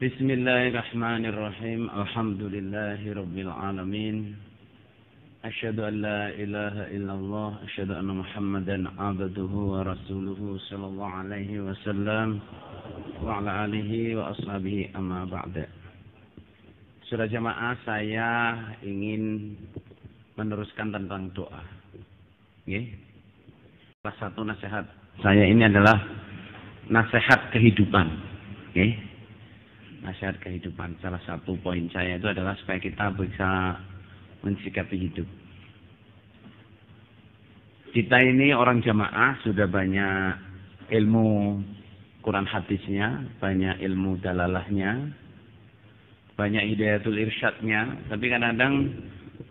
Bismillahirrahmanirrahim. Alhamdulillahirabbil alamin. Asyhadu an la ilaha illallah, asyhadu anna Muhammadan abduhu wa rasuluhu sallallahu alaihi wasallam wa ala alihi wa ashabihi amma ba'da. Saudara jamaah, saya ingin meneruskan tentang doa. Nggih. Salah satu nasihat saya ini adalah nasihat kehidupan. Nggih. Nasihat kehidupan. Salah satu poin saya itu adalah supaya kita bisa mensikapi hidup. Kita ini orang jamaah sudah banyak ilmu Quran hadisnya, banyak ilmu dalalahnya, banyak hidayatul irsyadnya, tapi kadang-kadang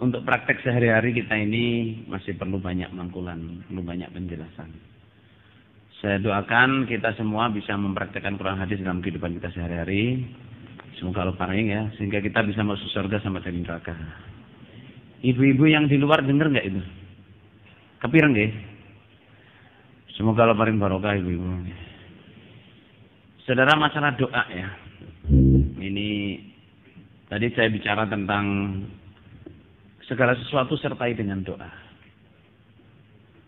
untuk praktek sehari-hari kita ini masih perlu banyak mangkulan, perlu banyak penjelasan. Saya doakan kita semua bisa mempraktekkan Quran hadis dalam kehidupan kita sehari-hari. Semoga Allah paring ya, sehingga kita bisa masuk surga sama dari neraka. Ibu-ibu yang di luar dengar nggak itu? Kepireng nggih? Semoga Allah paring barokah ibu-ibu. Saudara, masalah doa ya. Ini tadi saya bicara tentang segala sesuatu sertai dengan doa.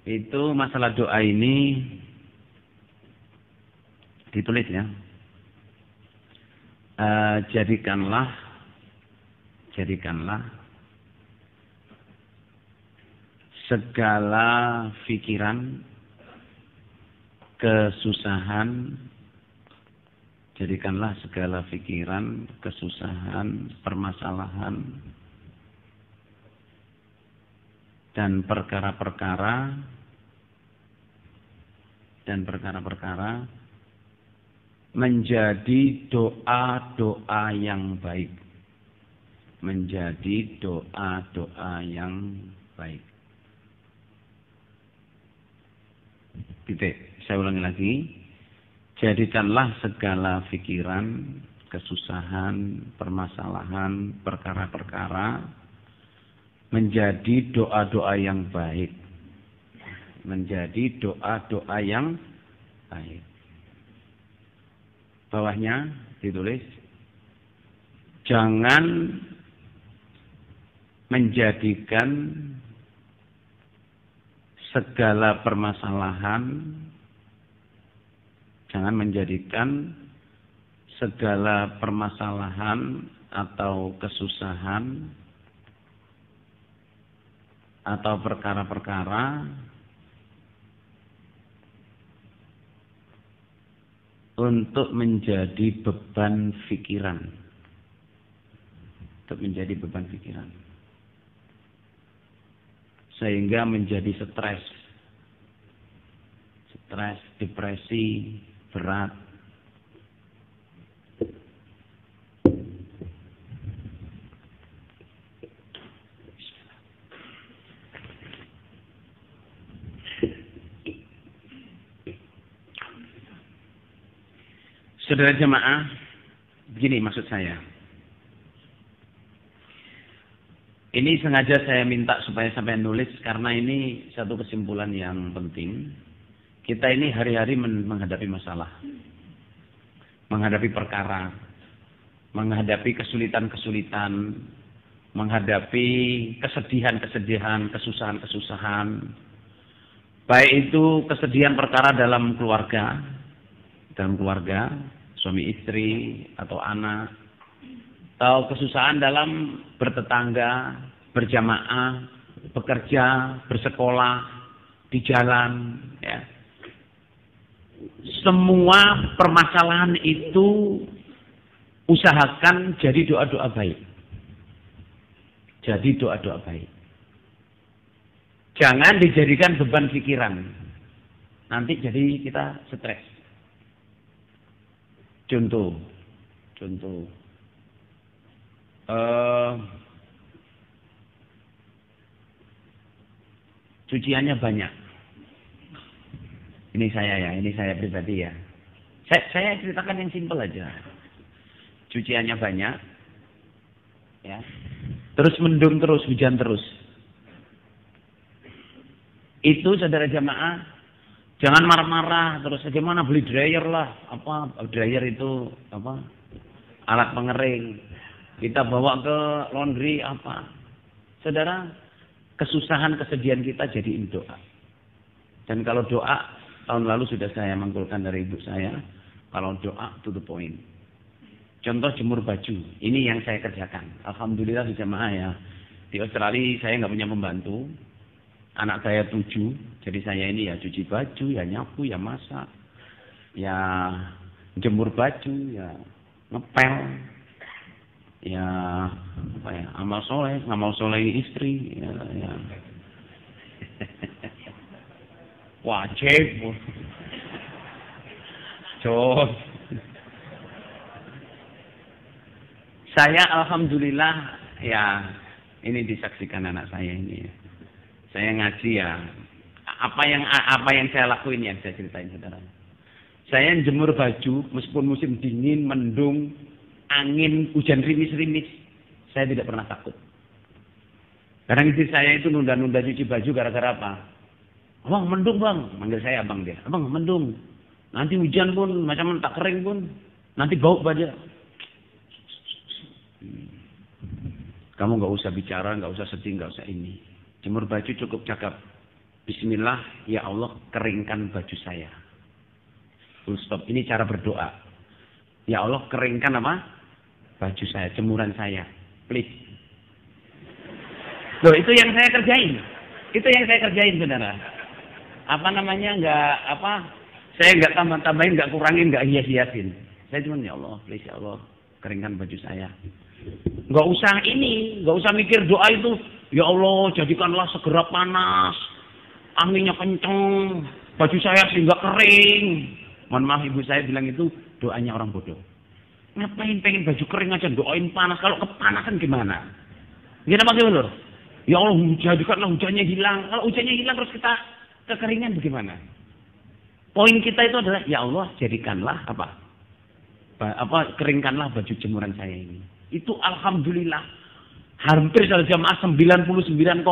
Itu masalah doa ini ditulis ya. Jadikanlah segala pikiran, kesusahan, jadikanlah segala pikiran, kesusahan, permasalahan, dan perkara-perkara menjadi doa-doa yang baik. Menjadi doa-doa yang baik. Titik. Saya ulangi lagi. Jadikanlah segala pikiran, kesusahan, permasalahan, perkara-perkara menjadi doa-doa yang baik. Menjadi doa-doa yang baik. Bawahnya ditulis, jangan menjadikan segala permasalahan, jangan menjadikan segala permasalahan atau kesusahan atau perkara-perkara untuk menjadi beban pikiran. Untuk menjadi beban pikiran. Sehingga menjadi stres. Stres, depresi, berat. Saudara jemaah, begini maksud saya. Ini sengaja saya minta supaya sampai nulis karena ini satu kesimpulan yang penting. Kita ini hari-hari menghadapi masalah. Menghadapi perkara. Menghadapi kesulitan-kesulitan. Menghadapi kesedihan-kesedihan, kesusahan-kesusahan. Baik itu kesedihan perkara dalam keluarga, suami istri atau anak, atau kesusahan dalam bertetangga, berjamaah, bekerja, bersekolah, di jalan, ya. Semua permasalahan itu usahakan jadi doa-doa baik. Jadi doa-doa baik. Jangan dijadikan beban pikiran. Nanti jadi kita stres. Contoh. Cuciannya banyak. Ini saya pribadi ya. Saya ceritakan yang simpel aja. Cuciannya banyak. Ya. Terus mendung terus, hujan terus. Itu saudara jamaah, jangan marah-marah terus, bagaimana beli dryer lah, dryer itu alat pengering. Kita bawa ke laundry apa. Saudara, kesusahan kesedihan kita jadiin doa. Dan kalau doa, tahun lalu sudah saya mangkulkan dari ibu saya, kalau doa to the point. Contoh jemur baju, ini yang saya kerjakan. Alhamdulillah di jamaah ya. Di Australia saya nggak punya pembantu, anak saya 7, jadi saya ini ya cuci baju, ya nyapu, ya masak, ya jemur baju, ya ngepel, ya apa ya, ngamal soleh istri, ya. Wajib. Jos. Saya alhamdulillah ya ini disaksikan anak saya ini. Saya ngaji ya. Apa yang saya lakuin yang saya ceritain saudara. Saya jemur baju meskipun musim dingin, mendung, angin, hujan rimis-rimis, saya tidak pernah takut. Kadang istri saya itu nunda-nunda cuci baju gara-gara apa? Abang mendung bang, manggil saya abang dia. Abang mendung. Nanti hujan pun macam tak kering pun, nanti bau baju. Kamu nggak usah bicara, nggak usah sedih, nggak usah ini. Jemur baju cukup cakap. Bismillah, ya Allah keringkan baju saya. Full stop. Ini cara berdoa. Ya Allah keringkan apa? Baju saya, jemuran saya. Please. Loh itu yang saya kerjain. Itu yang saya kerjain saudara. Apa namanya saya nggak tambah-tambahin, nggak kurangin, nggak hias-hiasin. Saya cuma ya Allah, please ya Allah keringkan baju saya. Nggak usah mikir doa itu. Ya Allah jadikanlah segera panas, anginnya kenceng, baju saya sehingga kering. Mohon maaf ibu saya bilang itu doanya orang bodoh. Ngapain pengen baju kering aja doain panas, kalau kepanasan gimana? Gimana Pak Gubernur? Ya Allah jadikanlah hujannya hilang. Kalau hujannya hilang terus kita kekeringan bagaimana? Poin kita itu adalah ya Allah jadikanlah keringkanlah baju jemuran saya ini. Itu alhamdulillah hampir salah jamaah 99,99%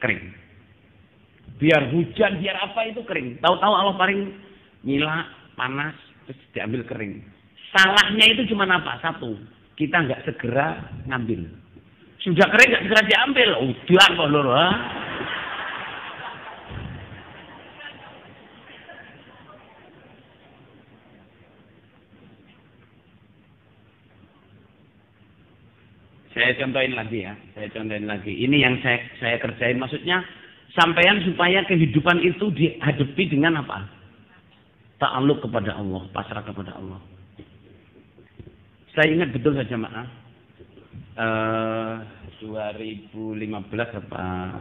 kering. Biar hujan, biar apa itu kering. Tahu-tahu Allah paling nyila, panas, terus diambil kering. Salahnya itu cuma apa? Satu, kita nggak segera ngambil. Sudah kering nggak segera diambil, udah kok lho. Saya contohin lagi. Ini yang saya kerjain. Maksudnya sampean supaya kehidupan itu dihadapi dengan apa? Ta'alluq kepada Allah, pasrah kepada Allah. Saya ingat betul saja jamaah. 2015 apa?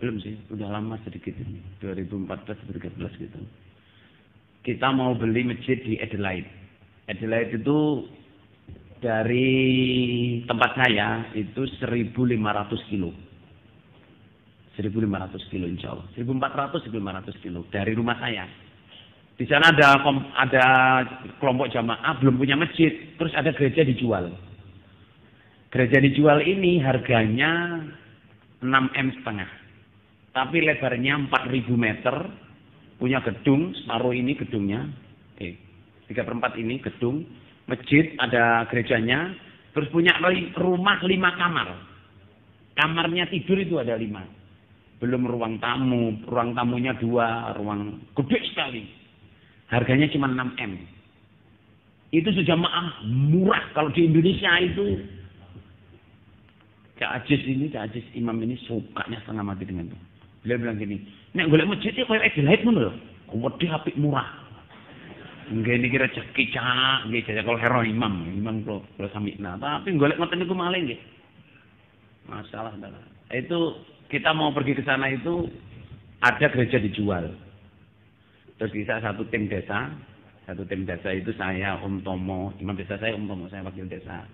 Belum sih, udah lama sedikit ini. 2014 2013 gitu. Kita mau beli masjid di Adelaide. Adelaide itu dari tempat saya itu 1.500 kilo. 1.500 kilo insya Allah. 1.400-1.500 kilo dari rumah saya. Di sana ada kelompok jamaah belum punya masjid. Terus ada gereja dijual. Gereja dijual ini harganya 6,5 M. Tapi lebarnya 4.000 meter. Punya gedung, separuh ini gedungnya. 3/4 ini gedung. Masjid, ada gerejanya, terus punya rumah 5 kamar. Kamarnya tidur itu ada 5. Belum ruang tamunya 2, ruang gede sekali. Harganya cuma 6 M. Itu sejamaah murah. Kalau di Indonesia itu, Cak Aziz Imam ini sukanya setengah mati dengan itu. Beliau bilang gini, nek golek masjid itu kayak Adelaide ngono lho. Wedi apik murah. Nggih niki rezeki cak, nggih jajal kalau hero imam kula samikna. Tapi golek ngoten niku malih nggih. Masalah saudara. Itu kita mau pergi ke sana itu ada gereja dijual. Terus kita satu tim desa itu saya Om Tomo, imam desa saya Om Tomo, saya wakil desa.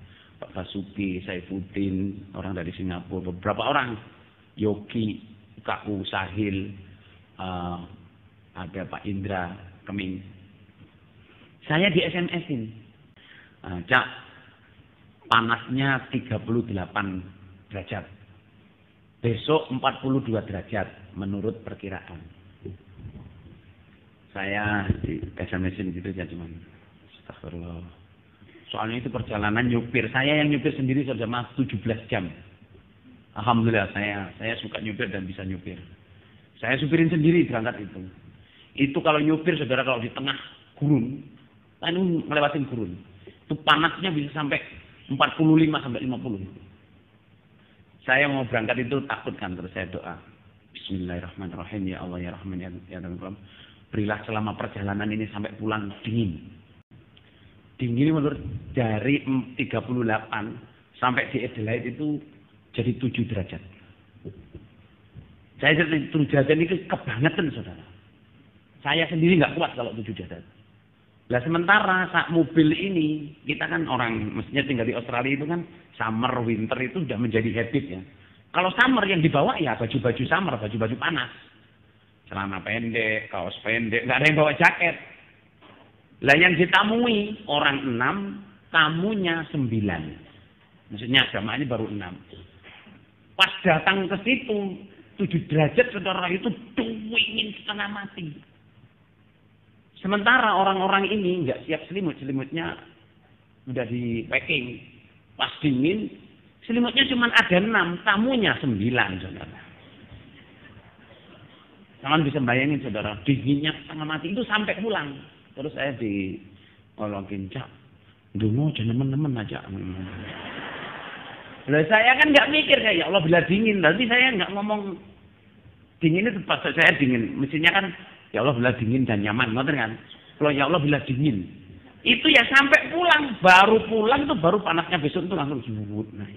Pak Basuki, Saifuddin, orang dari Singapura, beberapa orang. Yogi, KU Sahil, ada Pak Indra Keming. Saya di SMS-in. Cak, panasnya 38 derajat. Besok 42 derajat menurut perkiraan. Saya di SMS-in gitu ya cuman. Astagfirullah. Soalnya itu perjalanan nyupir. Saya yang nyupir sendiri sudah 17 jam. Alhamdulillah saya suka nyupir dan bisa nyupir. Saya supirin sendiri berangkat itu. Itu kalau nyupir saudara kalau di tengah gurun, kan melewatin gurun. Itu panasnya bisa sampai 45 sampai 50. Saya mau berangkat itu takut kan, terus saya doa. Bismillahirrahmanirrahim, ya Allah ya Rahman ya Rahim. Berilah selama perjalanan ini sampai pulang dingin. Dingin menurut dari 38 sampai di Adelaide itu jadi 7 derajat. Saya jadi 7 derajat ini kebangetan saudara. Saya sendiri nggak kuat kalau 7 derajat. Lah sementara saat mobil ini, kita kan orang mestinya tinggal di Australia itu kan summer, winter itu sudah menjadi habit ya. Kalau summer yang dibawa ya baju-baju summer, baju-baju panas. Celana pendek, kaos pendek, nggak ada yang bawa jaket. Lah yang ditamui orang 6, tamunya 9. Maksudnya jamaahnya baru 6. Pas datang ke situ, 7 derajat saudara itu dingin setengah mati. Sementara orang-orang ini nggak siap selimut, selimutnya udah di packing. Pas dingin, selimutnya cuma ada 6, tamunya 9, saudara. Jangan bisa bayangin saudara, dinginnya setengah mati itu sampai pulang. Terus saya diolongin, Cak, dulu jangan teman-teman aja. Lah saya kan nggak mikir kayak ya Allah bila dingin, nanti saya nggak ngomong dingin itu pas saya dingin, mestinya kan ya Allah bila dingin dan nyaman, ngerti kan? Kalau ya Allah bila dingin, itu ya sampai pulang, baru panasnya besok itu langsung jubut. Nah,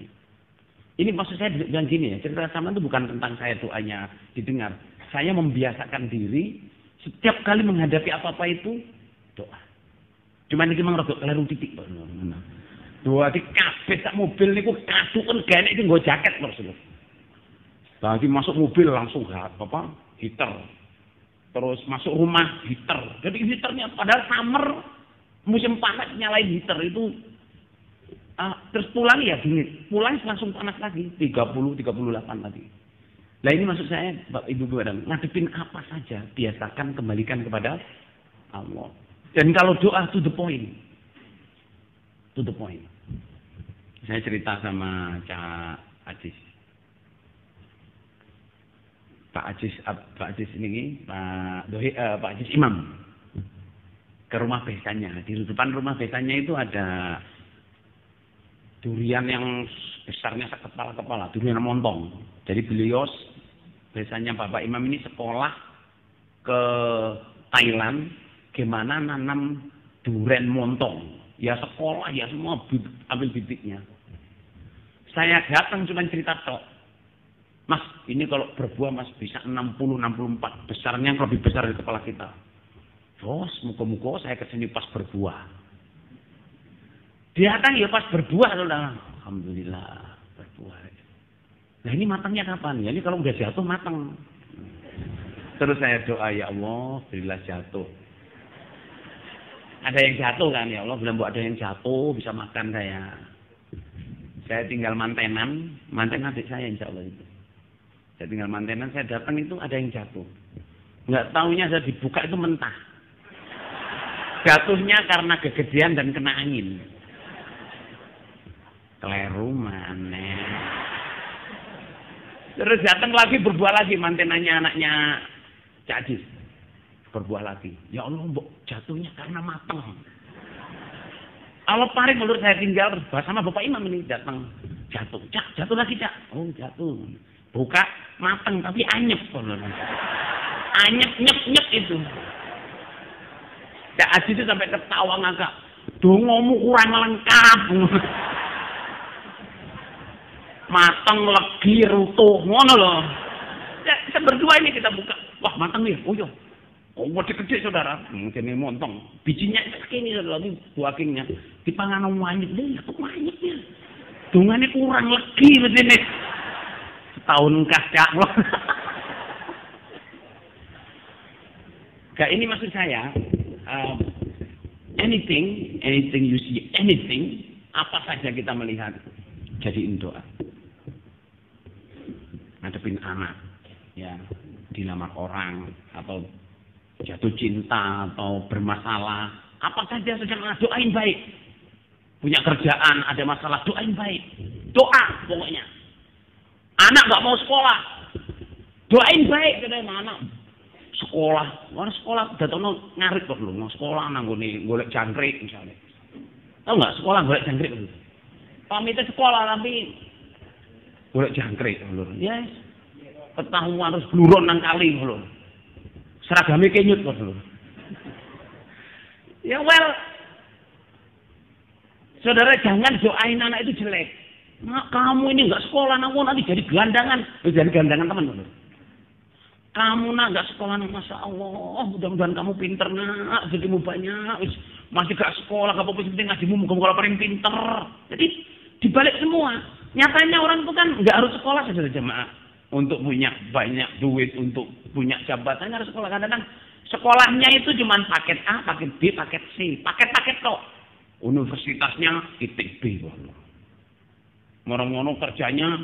ini maksud saya bilang gini ya, cerita sama itu bukan tentang saya doanya didengar. Saya membiasakan diri setiap kali menghadapi apa-apa itu doa. Cuman ini memang rada keliru titik. Doa di kabeh sak mobil niku kaduken gene iki nggo jaket terus. Lagi masuk mobil langsung heater. Terus masuk rumah heater. Jadi heaternya padahal summer musim panas nyalain heater itu terus pulang ya dingin. Pulang langsung panas lagi 30 38 lagi. Nah ini maksud saya Bapak Ibu Bapak ngadepin apa saja biasakan kembalikan kepada Allah. Dan kalau doa to the point. To the point. Saya cerita sama Cak Ajis. Pak Ajis ini Pak Ajis Imam ke rumah besannya. Di depan rumah besannya itu ada durian yang besarnya sekepala-kepala, durian montong. Jadi beliau besannya Bapak Imam ini sekolah ke Thailand gimana nanam durian montong. Ya sekolah ya semua ambil bibitnya. Saya datang cuma cerita tok. Mas, ini kalau berbuah Mas bisa 60-64. Besarnya lebih besar dari kepala kita. Bos, muka-muka saya kesini pas berbuah. Dia datang ya pas berbuah. Alhamdulillah, berbuah. Nah ini matangnya kapan? Ya ini kalau udah jatuh matang. Terus saya doa, ya Allah, berilah jatuh. Ada yang jatuh kan, ya Allah, belum ada yang jatuh, bisa makan saya. Saya tinggal mantenan adik saya insya Allah itu. Saya tinggal mantenan, saya datang itu ada yang jatuh. Nggak taunya saya dibuka itu mentah. Jatuhnya karena kegedean dan kena angin. Keleru maneh. Terus datang lagi berbuah lagi mantenannya anaknya Cak Ajis. Berbuah lagi. Ya Allah, mbok jatuhnya karena mateng. Allah paling menurut saya tinggal bersama Bapak Imam ini datang jatuh. Cak, jatuh lagi Cak. Oh jatuh. Buka mateng tapi anyep. Anyep nyep itu. Cak Ajis itu sampai ketawa ngakak. Dongomu kurang lengkap. Mateng legi rutuh ngono loh. Ya, kita berdua ini kita buka. Wah, mateng nih. Oh iya. Oh, gede-gede saudara. Mungkin montong. Bijinya segini lagi buahingnya. Dipangan wanyit deh, kok wanyitnya. Dungane kurang legi begini. Setahun kacak loh. Gak ini maksud saya. Anything you see, anything, apa saja kita melihat, jadiin doa. Ngadepin anak, ya, dilamar orang, atau jatuh cinta, atau bermasalah, Apa saja sejamaah doain baik. Punya kerjaan, ada masalah, doain baik. Doa pokoknya. Anak nggak mau sekolah, doain baik katanya anak. Sekolah, mana sekolah datang ngarit kok lu, mau sekolah nanggone golek jangkrik misalnya. Tahu nggak sekolah golek jangkrik dulu. Pamitnya sekolah tapi golek jangkrik lho. Ya. Ketahuan harus bluron nang kali lho. Seragamnya kenyut kok lho. Ya well, saudara jangan doain anak itu jelek. Nah, kamu ini nggak sekolah, nanti jadi gelandangan. Jadi gelandangan teman-teman. Kamu nak nggak sekolah, masya Allah, mudah-mudahan kamu pinter nak, jadimu banyak. Masih gak sekolah, gak apa-apa penting ngajimu, muka-muka paling pinter. Jadi dibalik semua. Nyatanya orang itu kan nggak harus sekolah saudara jemaah. Untuk punya banyak duit, untuk punya jabatan harus sekolah. Kadang-kadang sekolahnya itu cuma paket A, paket B, paket C, paket-paket kok. Universitasnya ITB. Ngono-ngono kerjanya,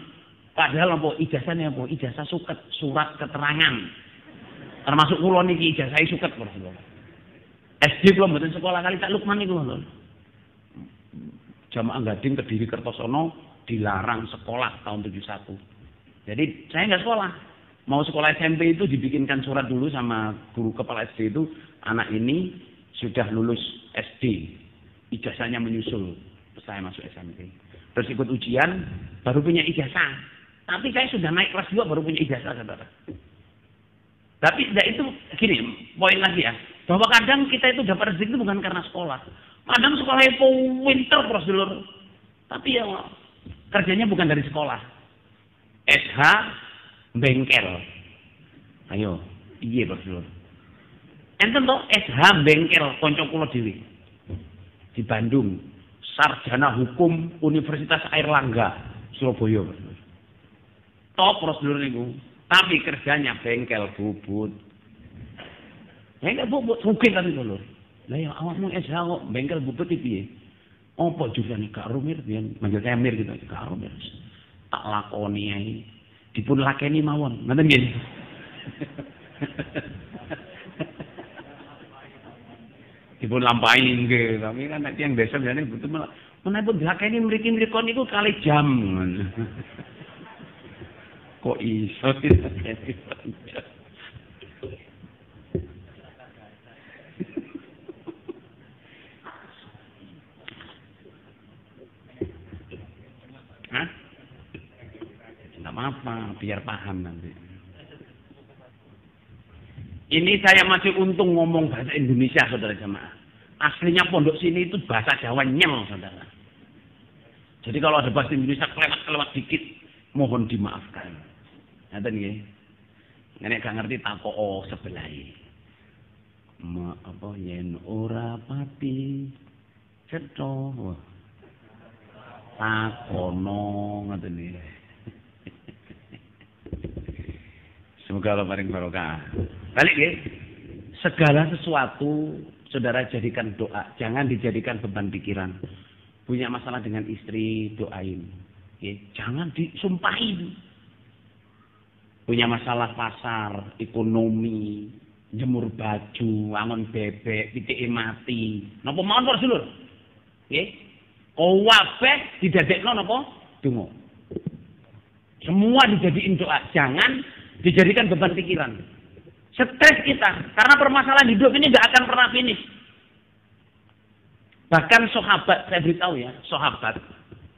padahal apa ijazahnya apa? Ijazah suket, surat keterangan. Termasuk kula niki ijazah suket lho. SD kula mboten sekolah kali tak Lukman niku lho. Jamaah Gading Kediri Kertosono dilarang sekolah tahun 71. Jadi saya nggak sekolah. Mau sekolah SMP itu dibikinkan surat dulu sama guru kepala SD itu, anak ini sudah lulus SD. Ijazahnya menyusul saya masuk SMP. Terus ikut ujian, baru punya ijazah. Tapi saya sudah naik kelas 2 baru punya ijazah, saudara. Tapi itu gini, poin lagi ya. Bahwa kadang kita itu dapat rezeki itu bukan karena sekolah. Kadang sekolah itu winter prosedur. Tapi ya kerjanya bukan dari sekolah. SH bengkel. Ayo, iya prosedur. Enten toh SH bengkel konco kula dhewe. Di Bandung. Sarjana Hukum Universitas Airlangga, Surabaya. Top prosedur niku. Tapi kerjanya bengkel bubut. Bengkel bubut mungkin tadi lho. Lah ya awakmu SH kok bengkel bubut iki piye? Apa jurusane gak rumir pian? Manggil saya Mir gitu. Gak rumir. Tak lakoni ae. Dipun lakeni mawon. Ngoten nggih. Dipun lampahi nggih, tapi kan nek tiyang desa jane betul menapun dilakeni mriki-mrikon niku kali jam. Kok iso dilakeni? Hah? Enggak apa-apa, biar paham nanti. Ini saya masih untung ngomong bahasa Indonesia, saudara jemaah. Aslinya pondok sini itu bahasa Jawa nyel, saudara. Jadi kalau ada bahasa Indonesia kelewat-kelewat dikit, mohon dimaafkan. Ngaten nggih. Nek gak ngerti takok sebelah. Apa yen ora pati cetha. Takono ngoten nggih. Semoga Allah paring barokah. Balik ya. Segala sesuatu saudara jadikan doa, jangan dijadikan beban pikiran. Punya masalah dengan istri, doain. Ya, jangan disumpahin. Punya masalah pasar, ekonomi, jemur baju, angon bebek, pitike mati. Napa mawon Pak Sedulur? Nggih. Kabeh didadekno napa? Donga. Semua dijadiin doa, jangan dijadikan beban pikiran. Stres kita, karena permasalahan hidup ini nggak akan pernah finish. Bahkan sahabat, saya beritahu ya, sahabat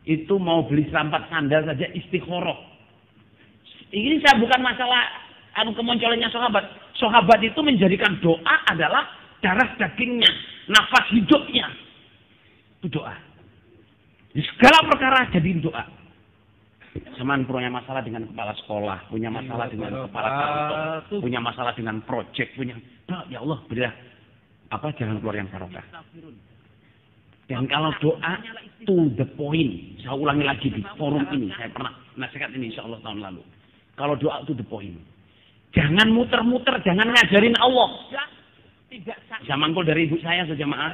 itu mau beli serampat sandal saja istikharah. Ini saya bukan masalah kemunculannya sahabat. Sahabat itu menjadikan doa adalah darah dagingnya, nafas hidupnya. Itu doa. Di segala perkara jadiin doa. Seman punya masalah dengan kepala sekolah, punya masalah dengan kepala kantor, punya masalah dengan proyek, punya, ya Allah berilah apa jalan keluar yang barokah. Dan kalau doa to the point, saya ulangi lagi di forum ini, saya pernah nasihat ini insya Allah tahun lalu. Kalau doa to the point, jangan muter-muter, jangan ngajarin Allah. Saya mangkul dari ibu saya sejamaah.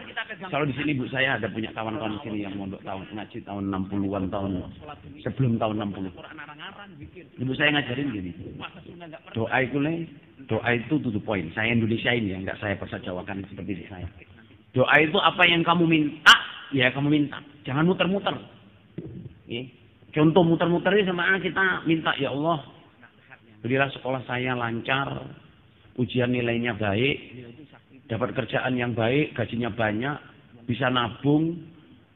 Kalau di sini ibu saya ada punya kawan-kawan di sini yang mondok tahun ngaji tahun 60-an tahun sebelum tahun 60. Ibu saya ngajarin gini. Doa itu to the point. Saya Indonesia ini ya, enggak saya bahasa Jawakan seperti saya. Doa itu apa yang kamu minta, ya kamu minta. Jangan muter-muter. Contoh muter-muter ini sama kita minta, ya Allah, berilah sekolah saya lancar, ujian nilainya baik, dapat kerjaan yang baik, gajinya banyak, bisa nabung,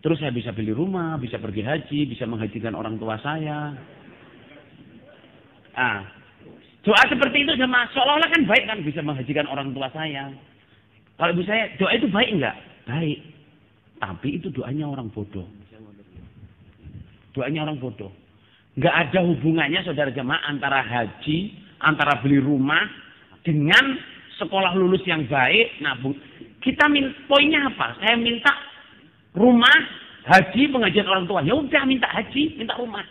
terus saya bisa beli rumah, bisa pergi haji, bisa menghajikan orang tua saya. Doa seperti itu sama seolah-olah kan baik kan, bisa menghajikan orang tua saya. Kalau ibu saya, doa itu baik enggak? Baik. Tapi itu doanya orang bodoh. Doanya orang bodoh. Enggak ada hubungannya saudara jemaah antara haji, antara beli rumah dengan sekolah lulus yang baik, nabung. Kita poinnya apa? Saya minta rumah, haji, pengajian orang tua. Ya udah minta haji, minta rumah.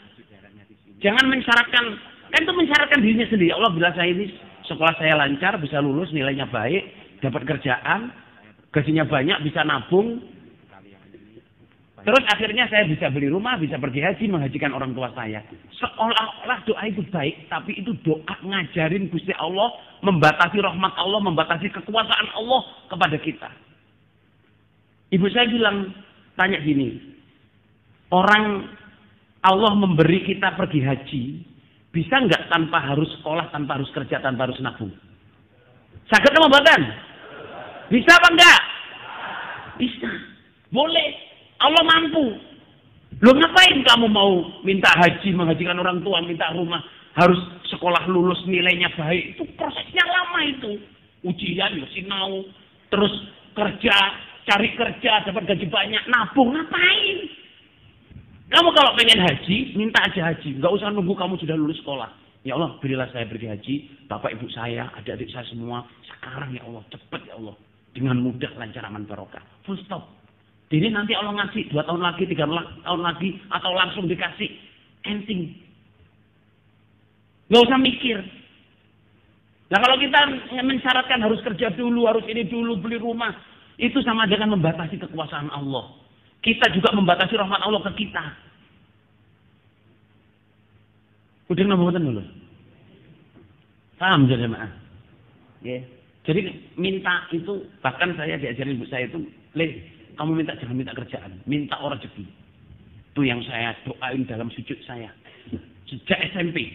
Jangan mensyaratkan, kan itu mensyaratkan dirinya sendiri. Ya Allah, bila saya ini sekolah saya lancar, bisa lulus, nilainya baik, dapat kerjaan, gajinya banyak, bisa nabung. Terus akhirnya saya bisa beli rumah, bisa pergi haji, menghajikan orang tua saya. Seolah-olah doa itu baik, tapi itu doa ngajarin Gusti Allah, membatasi rahmat Allah, membatasi kekuasaan Allah kepada kita. Ibu saya bilang, tanya gini, orang Allah memberi kita pergi haji, bisa nggak tanpa harus sekolah, tanpa harus kerja, tanpa harus nabung? Sakit apa badan? Bisa apa enggak? Bisa. Boleh. Allah mampu. Loh ngapain kamu mau minta haji, menghajikan orang tua, minta rumah, harus sekolah lulus nilainya baik? Itu prosesnya lama itu. Ujian, sinau, terus kerja, cari kerja, dapat gaji banyak, nabung, ngapain? Kamu kalau pengen haji, minta aja haji. Nggak usah nunggu kamu sudah lulus sekolah. Ya Allah, berilah saya pergi haji, bapak ibu saya, adik-adik saya semua. Sekarang ya Allah, cepat ya Allah. Dengan mudah, lancar, aman, barokah. Full stop. Jadi nanti Allah ngasih 2 tahun lagi, 3 tahun lagi, atau langsung dikasih. Ending. Nggak usah mikir. Nah kalau kita mensyaratkan harus kerja dulu, harus ini dulu, beli rumah. Itu sama dengan membatasi kekuasaan Allah. Kita juga membatasi rahmat Allah ke kita. Udah nambahkan dulu. Paham jadi jemaah? Yeah. Jadi minta itu, bahkan saya diajarin ibu saya itu, kamu minta jangan minta kerjaan, minta orang rezeki. Itu yang saya doain dalam sujud saya. Sejak SMP.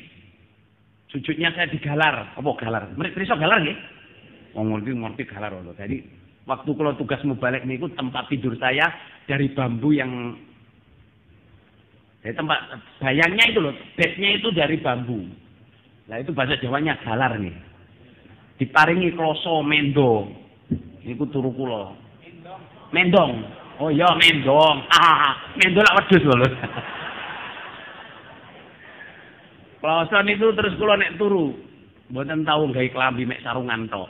Sujudnya saya digalar. Apa galar? Mereka galar nggih? Wong ngerti galar lho. Jadi waktu kalau tugas balik niku tempat tidur saya dari bambu yang tempat bayangnya itu loh, bednya itu dari bambu. Nah itu bahasa Jawanya galar nih. Diparingi kloso mendo. Niku turu kula. Mendong. Oh iya mendong. Mendong lak wedhus lho. Kloso niku terus kula nek turu mboten tau gawe klambi mek sarungan tok.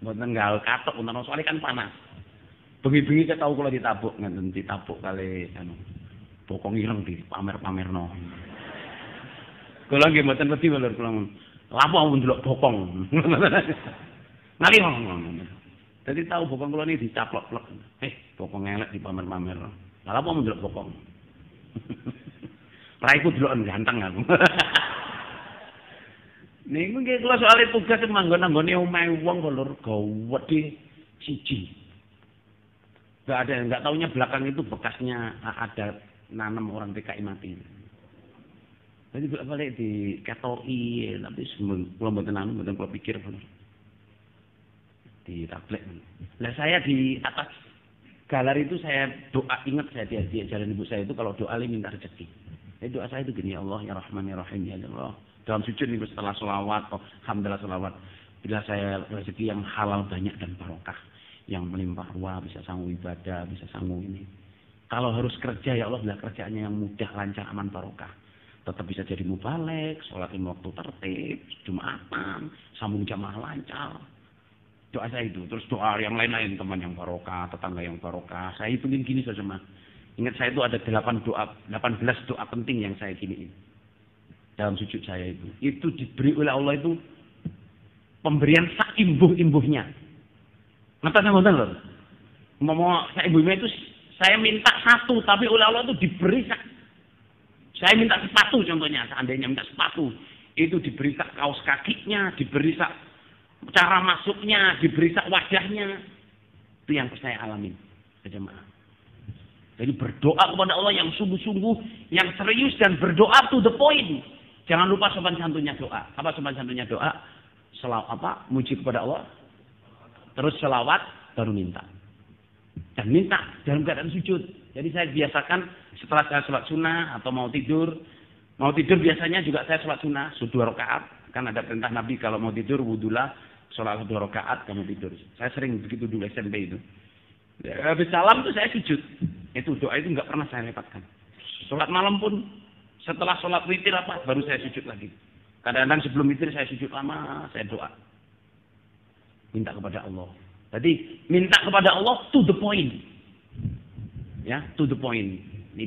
Mboten gawe katok utawa soalé kan panas. Bengi-bengi ketau kula ditabuk ngenten ditabuk kali anu. Bokong ireng di pamer-pamerno. Kula nggih mboten wedi lho kula. Lapo ampun ndelok bokong. Ngali ngomong. Dadi tahu bokong kula niki dicaplok-plok. Bokong elek di pamer-pamer. Lah lapo ampun ndelok bokong. Raiku deloken ganteng aku. Niku nggih kula soal tugas manggon-anggone omahe wong kok lur gawedhe siji. Enggak taunya belakang itu bekasnya ada nanam orang PKI mati. Jadi balik di katoki, tapi kula mboten anu, mboten kula pikir bener. Di tablet. Lah saya di atas galar itu saya doa, ingat saya diajarin ibu saya itu kalau doa minta rezeki. Jadi doa saya itu gini, ya Allah ya Rahman ya Rahim ya Allah. Dalam sujud niku setelah sholawat, alhamdulillah sholawat. Bila saya rezeki yang halal banyak dan barokah, yang melimpah ruah, bisa sanggup ibadah, bisa sanggup ini. Kalau harus kerja ya Allah, bila kerjaannya yang mudah, lancar, aman, barokah. Tetap bisa jadi mubalek, sholat lima waktu tertib, Jumatan, sambung jamaah lancar. Doa saya itu, terus doa yang lain-lain, teman yang barokah, tetangga yang barokah. Saya hitungin gini saja mah. Ingat saya itu ada 18 doa penting yang saya giniin. Dalam sujud saya itu. Itu diberi oleh Allah itu pemberian sak imbuh-imbuhnya. Ngerti lho? Mau sak imbuhnya itu saya minta 1, tapi oleh Allah itu diberi sak. Saya minta sepatu contohnya, seandainya minta sepatu, itu diberi sak kaos kakinya, diberi sak cara masuknya, diberi sak wadahnya. Itu yang saya alamin, jemaah. Jadi berdoa kepada Allah yang sungguh-sungguh, yang serius dan berdoa to the point. Jangan lupa sopan santunnya doa. Apa sopan santunnya doa? Muji kepada Allah. Terus selawat, baru minta. Dan minta dalam keadaan sujud. Jadi saya biasakan setelah saya sholat sunnah atau mau tidur biasanya juga saya sholat sunnah, 2 rakaat. Kan ada perintah Nabi kalau mau tidur wudulah, sholat 2 rakaat kamu tidur. Saya sering begitu dulu SMP itu. Habis salam itu saya sujud. Itu doa itu nggak pernah saya lewatkan. Sholat malam pun setelah sholat witir baru saya sujud lagi. Kadang-kadang sebelum witir saya sujud lama, saya doa. Minta kepada Allah. Jadi minta kepada Allah to the point. Ya, to the point. Ini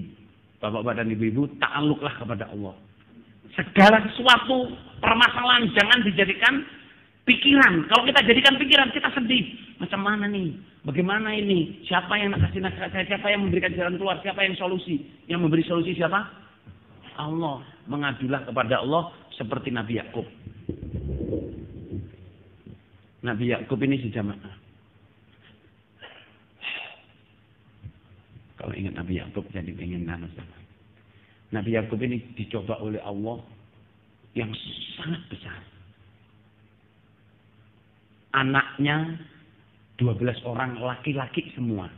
bapak-bapak dan ibu-ibu, ta'alluqlah kepada Allah. Segala sesuatu permasalahan jangan dijadikan pikiran. Kalau kita jadikan pikiran, kita sedih. Macam mana nih? Bagaimana ini? Siapa yang nak kasih nasihat saya? Siapa yang memberikan jalan keluar? Siapa yang solusi? Yang memberi solusi siapa? Allah. Mengadulah kepada Allah seperti Nabi Yakub. Nabi Yakub ini sejamaah. Kalau ingat Nabi Yakub jadi pengen nano. Nabi Yakub ini dicoba oleh Allah yang sangat besar. Anaknya 12 orang laki-laki semua.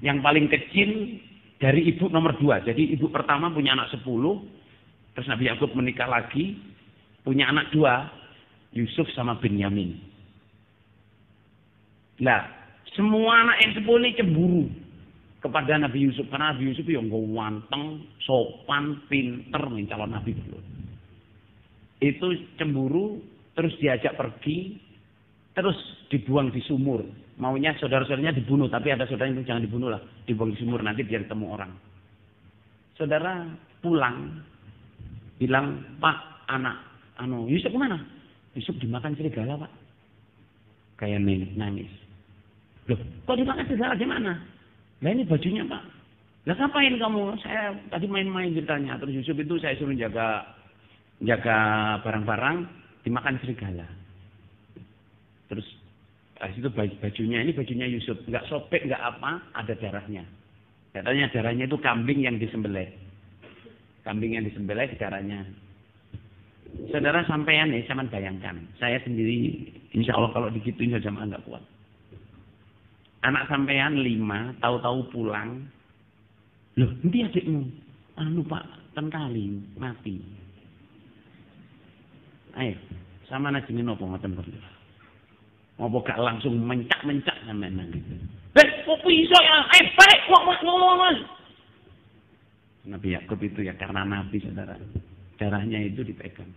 Yang paling kecil dari ibu nomor 2. Jadi ibu pertama punya anak 10. Terus Nabi Yakub menikah lagi. Punya anak 2. Yusuf sama Benyamin. Nah, semua anak yang 10 ini cemburu kepada Nabi Yusuf. Karena Nabi Yusuf yang ganteng, sopan, pinter, calon Nabi dulu. Itu cemburu, terus diajak pergi, terus dibuang di sumur. Maunya saudara-saudaranya dibunuh, tapi ada saudaranya itu jangan dibunuh lah. Dibuang di sumur, nanti biar ketemu orang. Saudara pulang, bilang, Pak, Yusuf kemana? Yusuf dimakan serigala, Pak. Kayak nangis. Loh, kok dimakan serigala gimana? Lah ini bajunya, Pak. Lah ngapain kamu? Saya tadi main-main ceritanya. Terus Yusuf itu saya suruh jaga barang-barang, dimakan serigala. Terus itu bajunya, ini bajunya Yusuf. Nggak sobek, nggak apa, ada darahnya. Katanya darahnya itu kambing yang disembelih. Kambing yang disembelih, darahnya. Saudara sampean nih, saya bayangkan. Saya sendiri, insya Allah kalau digituin saja nggak kuat. Anak sampean 5, tahu-tahu pulang. Loh, nanti adikmu. Pak, kali mati. Ayo, sama najine nopo ngoten kok. Apa gak langsung mencak-mencak sampean gitu. Kok iso ya? Balik ngomong. Nabi Yakub itu ya karena Nabi, saudara. Darahnya itu dipegang.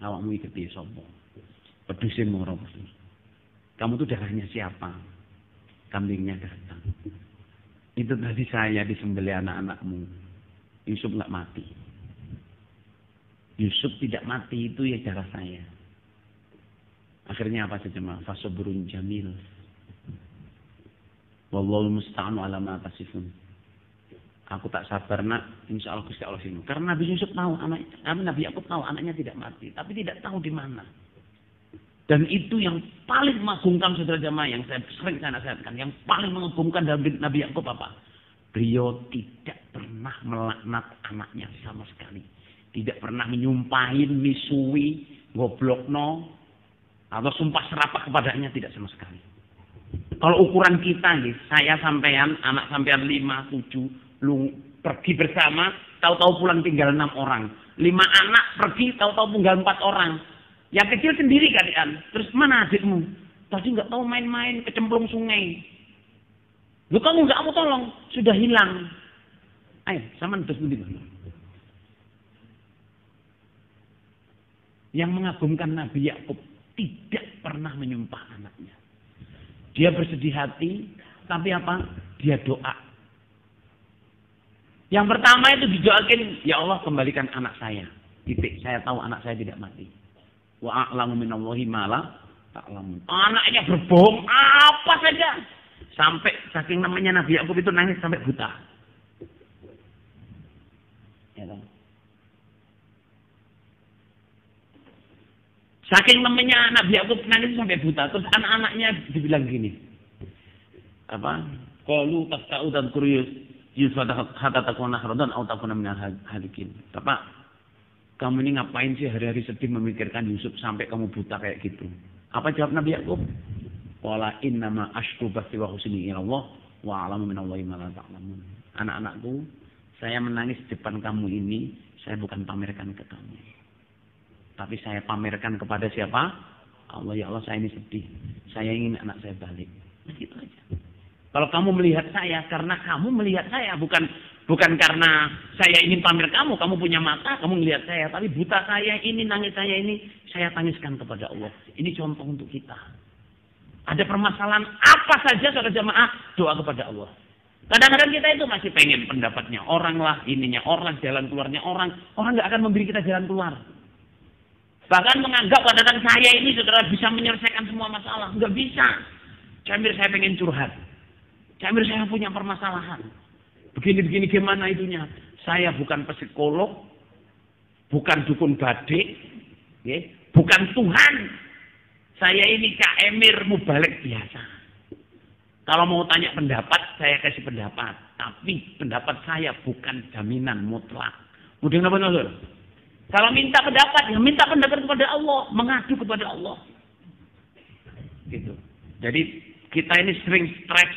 Awakmu ikuti sapa? Pedusin moro. Kamu tuh darahnya siapa? Kambingnya datang. Itu tadi saya disembelih anak-anakmu. Yusuf nggak mati. Yusuf tidak mati itu ya darah saya. Akhirnya apa saja mah? Fasabrun jamil. Wallahu musta'anu ala ma tasifun. Aku tak sabar nak, insya Allah Gusti Allah sini. Karena Nabi Yusuf tahu Nabi Yakub tahu anaknya tidak mati, tapi tidak tahu di mana. Dan itu yang paling mengagumkan saudara jamaah yang saya sering saya nasihatkan, yang paling mengagumkan dalam Nabi Yakub apa? Beliau tidak pernah melaknat anaknya sama sekali, tidak pernah menyumpahin, misui, goblokno, atau sumpah serapah kepadanya, tidak sama sekali. Kalau ukuran kita nih, saya sampean, anak sampean 5, 7. Lu pergi bersama, tahu-tahu pulang tinggal 6 orang. 5 anak pergi, tahu-tahu tinggal 4 orang. Yang kecil sendiri kalian. Terus mana adikmu? Tadi nggak tahu main-main kecemplung sungai. Lu kamu nggak mau tolong, sudah hilang. Ayo, sama terus di mana? Yang mengagumkan Nabi Yakub tidak pernah menyumpah anaknya. Dia bersedih hati, tapi apa? Dia doa. Yang pertama itu didoakan, ya Allah kembalikan anak saya. Titik, saya tahu anak saya tidak mati. Wa a'lamu minallahi ma la ta'lamun. Anaknya berbohong apa saja. Sampai saking namanya Nabi Yakub itu nangis sampai buta. Ya, Saking temennya Nabi Yakub nangis sampai buta. Terus anak-anaknya dibilang gini. Apa? Qalu tas'u tadhkuru Yusuf hatta takuna kharadan atau takuna minal halikin. Bapak, kamu ini ngapain sih hari-hari sedih memikirkan Yusuf sampai kamu buta kayak gitu? Apa jawab Nabi Yakub? Qala innama ashku bathi wa husni ila Allah wa a'lamu minallahi ma la ta'lamun. Anak-anakku, saya menangis di depan kamu ini, saya bukan pamerkan ke kamu. Tapi saya pamerkan kepada siapa? Allah, ya Allah, saya ini sedih. Saya ingin anak saya balik. Begitu aja. Kalau kamu melihat saya, karena kamu melihat saya, bukan karena saya ingin pamer kamu punya mata, kamu melihat saya. Tapi buta saya ini, nangis saya ini, saya tangiskan kepada Allah. Ini contoh untuk kita. Ada permasalahan apa saja saudara jamaah, doa kepada Allah. Kadang-kadang kita itu masih pengen pendapatnya orang lah, ininya orang, jalan keluarnya orang. Orang nggak akan memberi kita jalan keluar. Bahkan menganggap kadang-kadang saya ini saudara bisa menyelesaikan semua masalah. Nggak bisa. Camir saya pengen curhat. Camir saya punya permasalahan. Begini-begini gimana itunya. Saya bukan psikolog. Bukan dukun badik. Ya, bukan Tuhan. Saya ini Kak Emir mubalik biasa. Kalau mau tanya pendapat, saya kasih pendapat. Tapi pendapat saya bukan jaminan mutlak. Mudah apa nolur? Kalau minta pendapat, ya minta pendapat kepada Allah. Mengadu kepada Allah. Gitu. Jadi kita ini sering stres,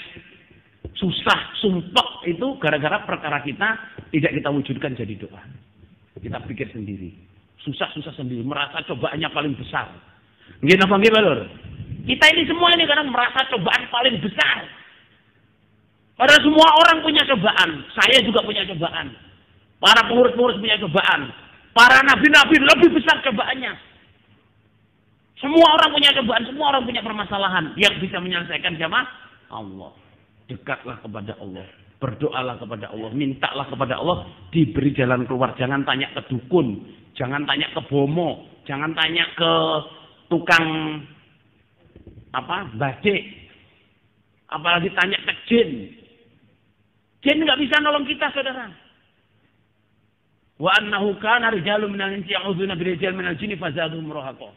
susah, sumpah itu gara-gara perkara kita tidak kita wujudkan jadi doa. Kita pikir sendiri. Susah-susah sendiri. Merasa cobaannya paling besar. Nggih napa nggih, Lur? Kita ini semua ini kadang merasa cobaan paling besar. Padahal semua orang punya cobaan. Saya juga punya cobaan. Para pengurus-pengurus punya cobaan. Para nabi-nabi lebih besar cobaannya. Semua orang punya cobaan, semua orang punya permasalahan. Yang bisa menyelesaikan siapa? Allah. Dekatlah kepada Allah. Berdoalah kepada Allah. Mintalah kepada Allah. Diberi jalan keluar. Jangan tanya ke dukun. Jangan tanya ke bomo. Jangan tanya ke tukang badik. Apalagi tanya ke jin. Jin nggak bisa nolong kita, saudara. Wa annahu kana rijalun minal insi ya'udzuna birijal minal jinni fazadhum rahaqa.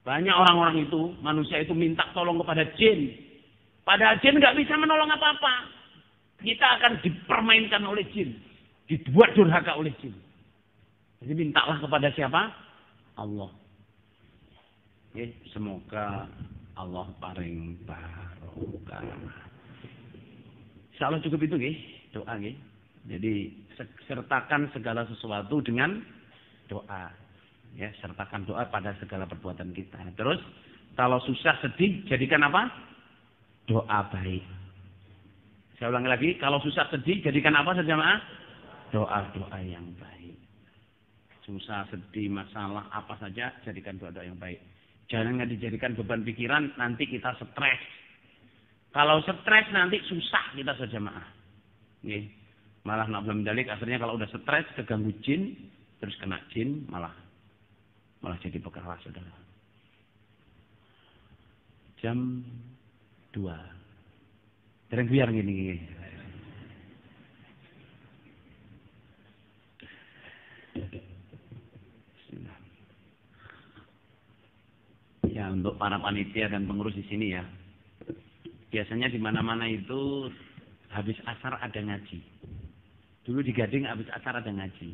Banyak orang-orang itu, manusia itu minta tolong kepada jin. Padahal jin nggak bisa menolong apa-apa. Kita akan dipermainkan oleh jin, dibuat durhaka oleh jin. Jadi mintalah kepada siapa? Allah. Ya, semoga Allah paring barokah. Insyaallah cukup itu nggih, doa nggih. Jadi sertakan segala sesuatu dengan doa. Ya, sertakan doa pada segala perbuatan kita. Terus kalau susah sedih jadikan apa? Doa baik. Saya ulangi lagi, kalau susah sedih jadikan apa jemaah? Doa-doa yang baik. Susah, sedih, masalah apa saja jadikan doa-doa yang baik. Jangan dijadikan beban pikiran, nanti kita stres. Kalau stres nanti susah kita jemaah. Nggih. Malah nak belum dalik, akhirnya kalau udah stres, keganggu jin, terus kena jin, malah jadi perkara, saudara. Jam 2. Terang biar gini. Ya, untuk para panitia dan pengurus di sini ya. Biasanya di mana-mana itu habis asar ada ngaji. Dulu di Gading habis asar ada ngaji.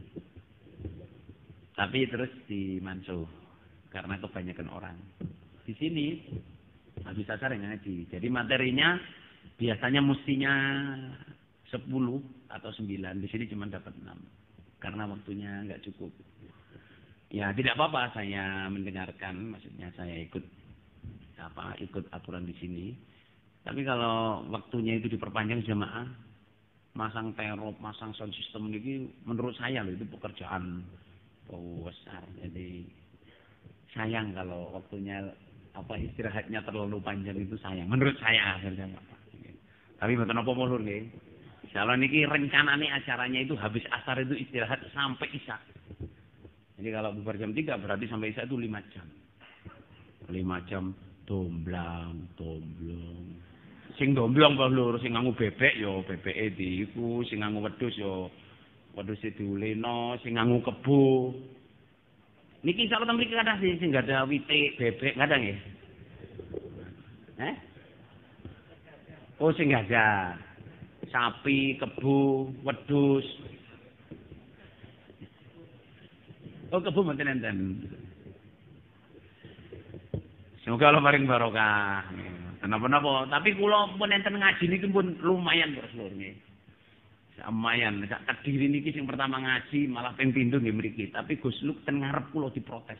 Tapi terus di Manso karena kebanyakan orang. Di sini habis asar ada ngaji. Jadi materinya biasanya mestinya 10 atau 9. Di sini cuma dapat 6. Karena waktunya nggak cukup. Ya tidak apa-apa saya mendengarkan, maksudnya saya ikut aturan di sini. Tapi kalau waktunya itu diperpanjang jemaah, masang terop, masang sound system ini menurut saya loh itu pekerjaan besar. Jadi sayang kalau waktunya istirahatnya terlalu panjang itu sayang. Menurut saya jemaah. Tapi mboten apa mulur nggih. Insyaallah niki rencanane acaranya itu habis asar itu istirahat sampai isya. Jadi kalau bubar jam 3 berarti sampai isya itu 5 jam. 5 jam domblong. Sing domblong Mbah Lur, sing nganggo bebek yo bebeke diiku, sing nganggo wedhus yo wedhuse diuleno, sing nganggo kebo. Niki insyaallah mriki kathah sing ada wite, bebek kadang ya. Oh sing ada. Sapi, kebu, wedhus. Oh kebu mboten enten. Semoga Allah paring barokah. Kenapa-napa, tapi kula pun enten ngaji niki pun lumayan kok seluruh nggih. Lumayan, sak Kediri niki sing pertama ngaji malah ping pindho nggih mriki, tapi Gus Luk ten ngarep kula diprotes.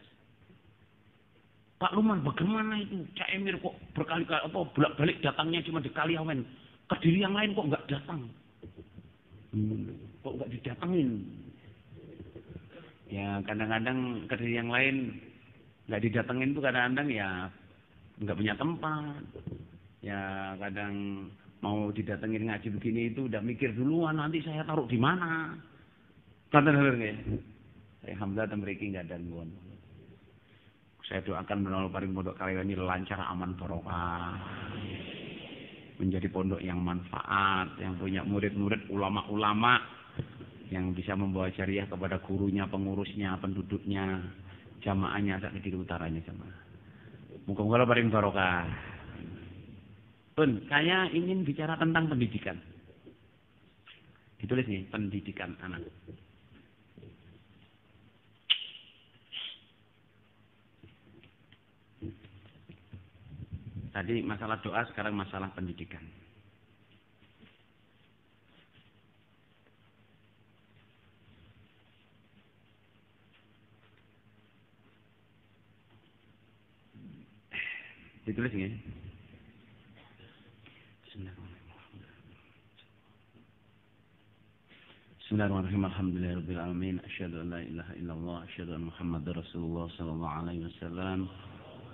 Pak Luman, bagaimana itu? Cak Emir kok berkali-kali bolak-balik datangnya cuma di Kaliawen. Kediri yang lain kok enggak datang? Kok enggak didatengin? Ya kadang-kadang Kediri yang lain enggak didatengin tuh kadang-kadang ya enggak punya tempat. Ya kadang mau didatengin ngaji begini itu udah mikir duluan nanti saya taruh di mana. Kata nggih. Alhamdulillah mriki enggak ada nuwun. Saya doakan menawa paring pondok Kaliawen ini lancar, aman, barokah. Menjadi pondok yang manfaat, yang punya murid-murid, ulama-ulama yang bisa membawa jariah kepada gurunya, pengurusnya, penduduknya, jamaahnya, sak Kediri utaranya jamaah. Muga-muga paring barokah. Pun, saya ingin bicara tentang pendidikan. Ditulis nih, pendidikan anak. Tadi masalah doa, sekarang masalah pendidikan. Ditulis ya. Bismillahirrahmanirrahim. Alhamdulillahirabbil alamin. Asyhadu an la ilaha illallah, asyhadu anna Muhammadar Rasulullah sallallahu alaihi wasallam.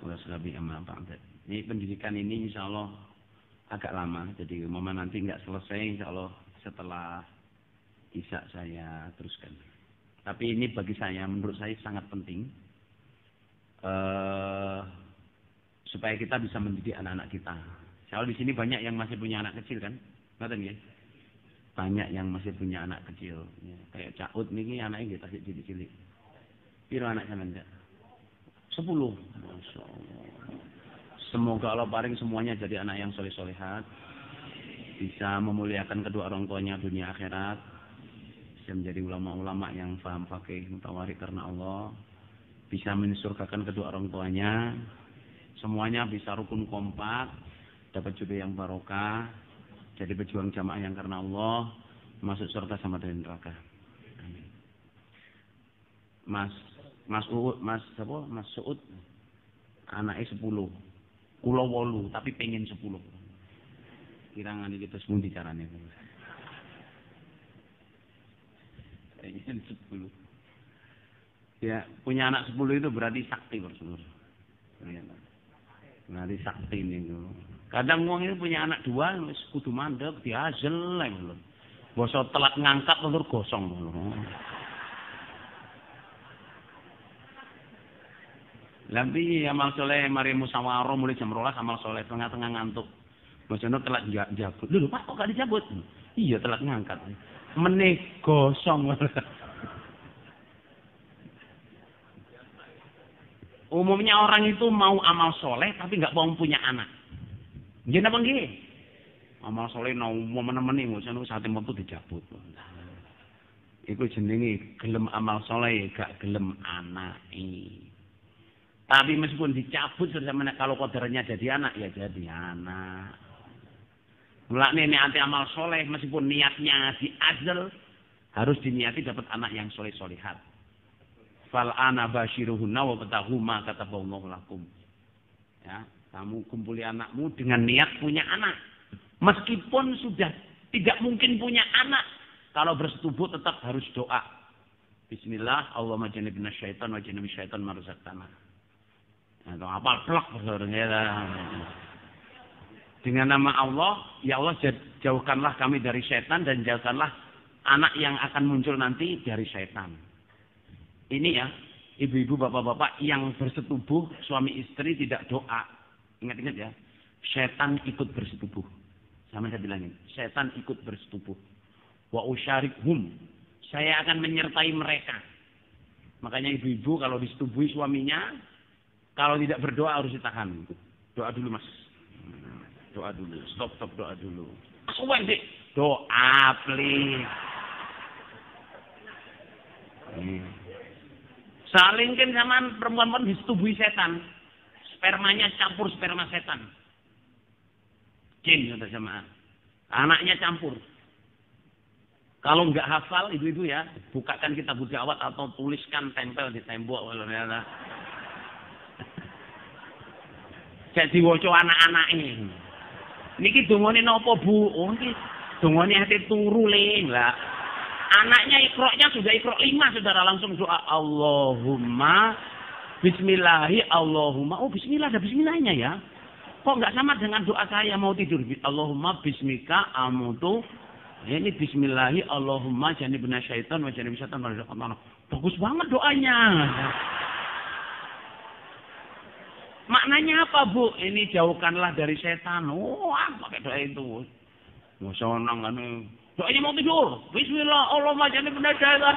Wa sallallahu amma ba'd. Ini pendidikan ini insyaallah agak lama. Jadi momen nanti enggak selesai insyaallah setelah Isya saya teruskan. Tapi ini bagi saya, menurut saya sangat penting. Supaya kita bisa mendidik anak-anak kita. Soal di sini banyak yang masih punya anak kecil kan? Ngerti ya? Banyak yang masih punya anak kecil. Ya, kayak Cak Ud niki anaknya kita cilik-cilik. Piro anak sampean, Cak? 10. Masyaallah. Semoga Allah paring semuanya jadi anak yang soleh-solehat. Bisa memuliakan kedua orang tuanya dunia akhirat. Bisa menjadi ulama-ulama yang paham fikih mutawarik karena Allah. Bisa mensurgakan kedua orang tuanya. Semuanya bisa rukun kompak, dapat jodoh yang barokah, jadi pejuang jamaah yang karena Allah, masuk surga sama dari neraka. Amin. Mas Suud, anaknya 10, kula 8, tapi pengen 10. Kirangan iki terus pundi carane? Pengen 10. Ya, punya anak 10 itu berarti sakti berseluruh. Berarti sakti niku. Kadang wong ini punya anak 2 wis kudu mandeg diazel lho. Basa telat ngangkat telur gosong lho. Lambi amal soleh mari musyawarah mulai jam 12 amal soleh tengah-tengah ngantuk. Bosone telat jabut. Lho Pak kok gak dijabut? Iya telat ngangkat. Meneh gosong. Umumnya orang itu mau amal soleh tapi nggak mau punya anak. Gimana apa nggih? Amal soleh mau menemani, ngono saat metu dijabut. Iku jenenge gelem amal soleh gak gelem anake. Tapi meskipun dicabut sama kalau kodarnya jadi anak ya jadi anak. Mulane niat amal soleh meskipun niatnya diazal harus diniati dapat anak yang soleh-solehat. Fal ana basyiruhunna wa fatahuma kataballahu lakum. Ya, kamu kumpuli anakmu dengan niat punya anak. Meskipun sudah tidak mungkin punya anak, kalau bersetubuh tetap harus doa. Bismillah, Allahumma jannibna syaitan wa jannib syaitan ma razaqtana. Nah, apal plak dengan nama Allah, ya Allah jauhkanlah kami dari syaitan dan jauhkanlah anak yang akan muncul nanti dari syaitan. Ini ya, ibu-ibu, bapak-bapak yang bersetubuh, suami istri tidak doa. Ingat-ingat ya, setan ikut bersetubuh. Sama saya bilangin, setan ikut bersetubuh. Wa usyarikhum, saya akan menyertai mereka. Makanya ibu-ibu kalau disetubui suaminya, kalau tidak berdoa harus ditahan. Doa dulu mas. Doa dulu. Stop doa dulu. Suwen sih. Doa please. Saling kan sama perempuan-perempuan disetubui setan. Spermanya campur sperma setan. Jin kata jemaah. Anaknya campur. Kalau nggak hafal ibu-ibu ya, bukakan kitab dawat atau tuliskan tempel di tembok kalau ternyata. Jadi woco anak-anak ini. Niki dongane napa Bu? Oh niki dongane hati turu le lah. Anaknya ikroknya sudah ikrok 5 saudara langsung doa Allahumma bismillahi Allahumma. Oh bismillah ada bismillahnya ya. Kok nggak sama dengan doa saya mau tidur? Allahumma bismika amutu. Ya, ini bismillahi Allahumma janibna syaitan wa janib syaitan wa razaqna. Bagus banget doanya. Maknanya apa, Bu? Ini jauhkanlah dari setan. Wah, pakai doa itu. Wah, senang kan. Doanya mau tidur. Bismillah Allahumma janibna syaitan.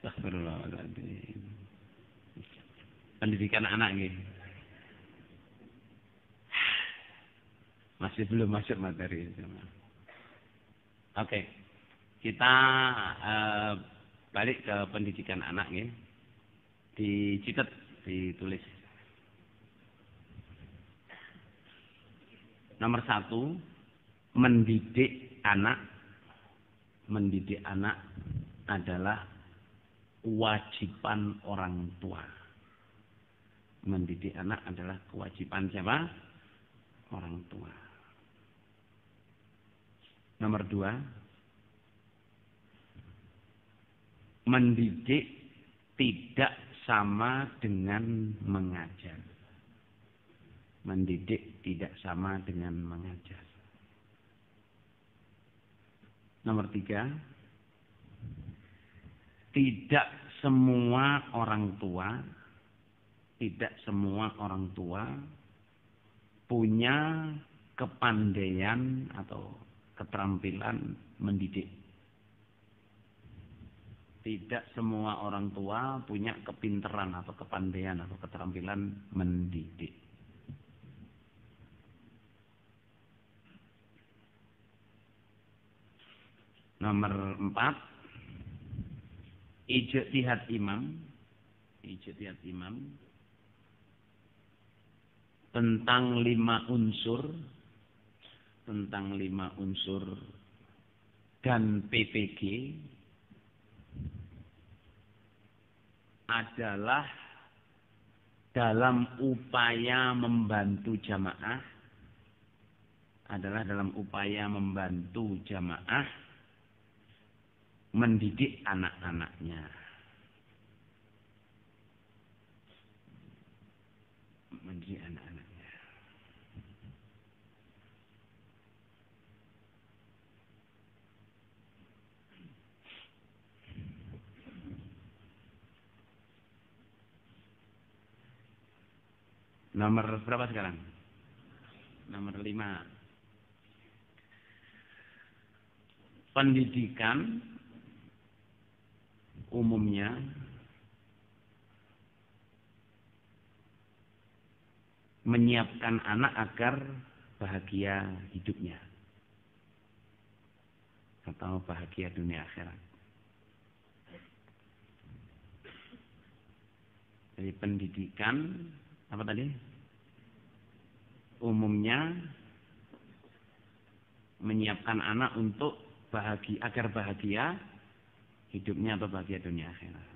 Astagfirullahaladzim. Pendidikan anak ini masih belum masuk materi. Oke, kita balik ke pendidikan anak ini. Dicatat, ditulis. Nomor 1, mendidik anak adalah kewajiban orang tua. Mendidik anak adalah kewajiban siapa? Orang tua. Nomor 2, mendidik tidak sama dengan mengajar. Mendidik tidak sama dengan mengajar. Nomor 3, tidak semua orang tua punya kepandaian atau keterampilan mendidik. Tidak semua orang tua punya kepintaran atau kepandaian atau keterampilan mendidik. Nomor 4, ijtihad imam tentang 5 unsur dan PPG adalah dalam upaya membantu jamaah mendidik anak-anaknya. Nomor berapa sekarang? Nomor 5. Pendidikan umumnya menyiapkan anak agar bahagia hidupnya atau bahagia dunia akhirat. Jadi pendidikan apa tadi? Umumnya menyiapkan anak untuk bahagia, agar bahagia hidupnya atau bahagia dunia akhirat.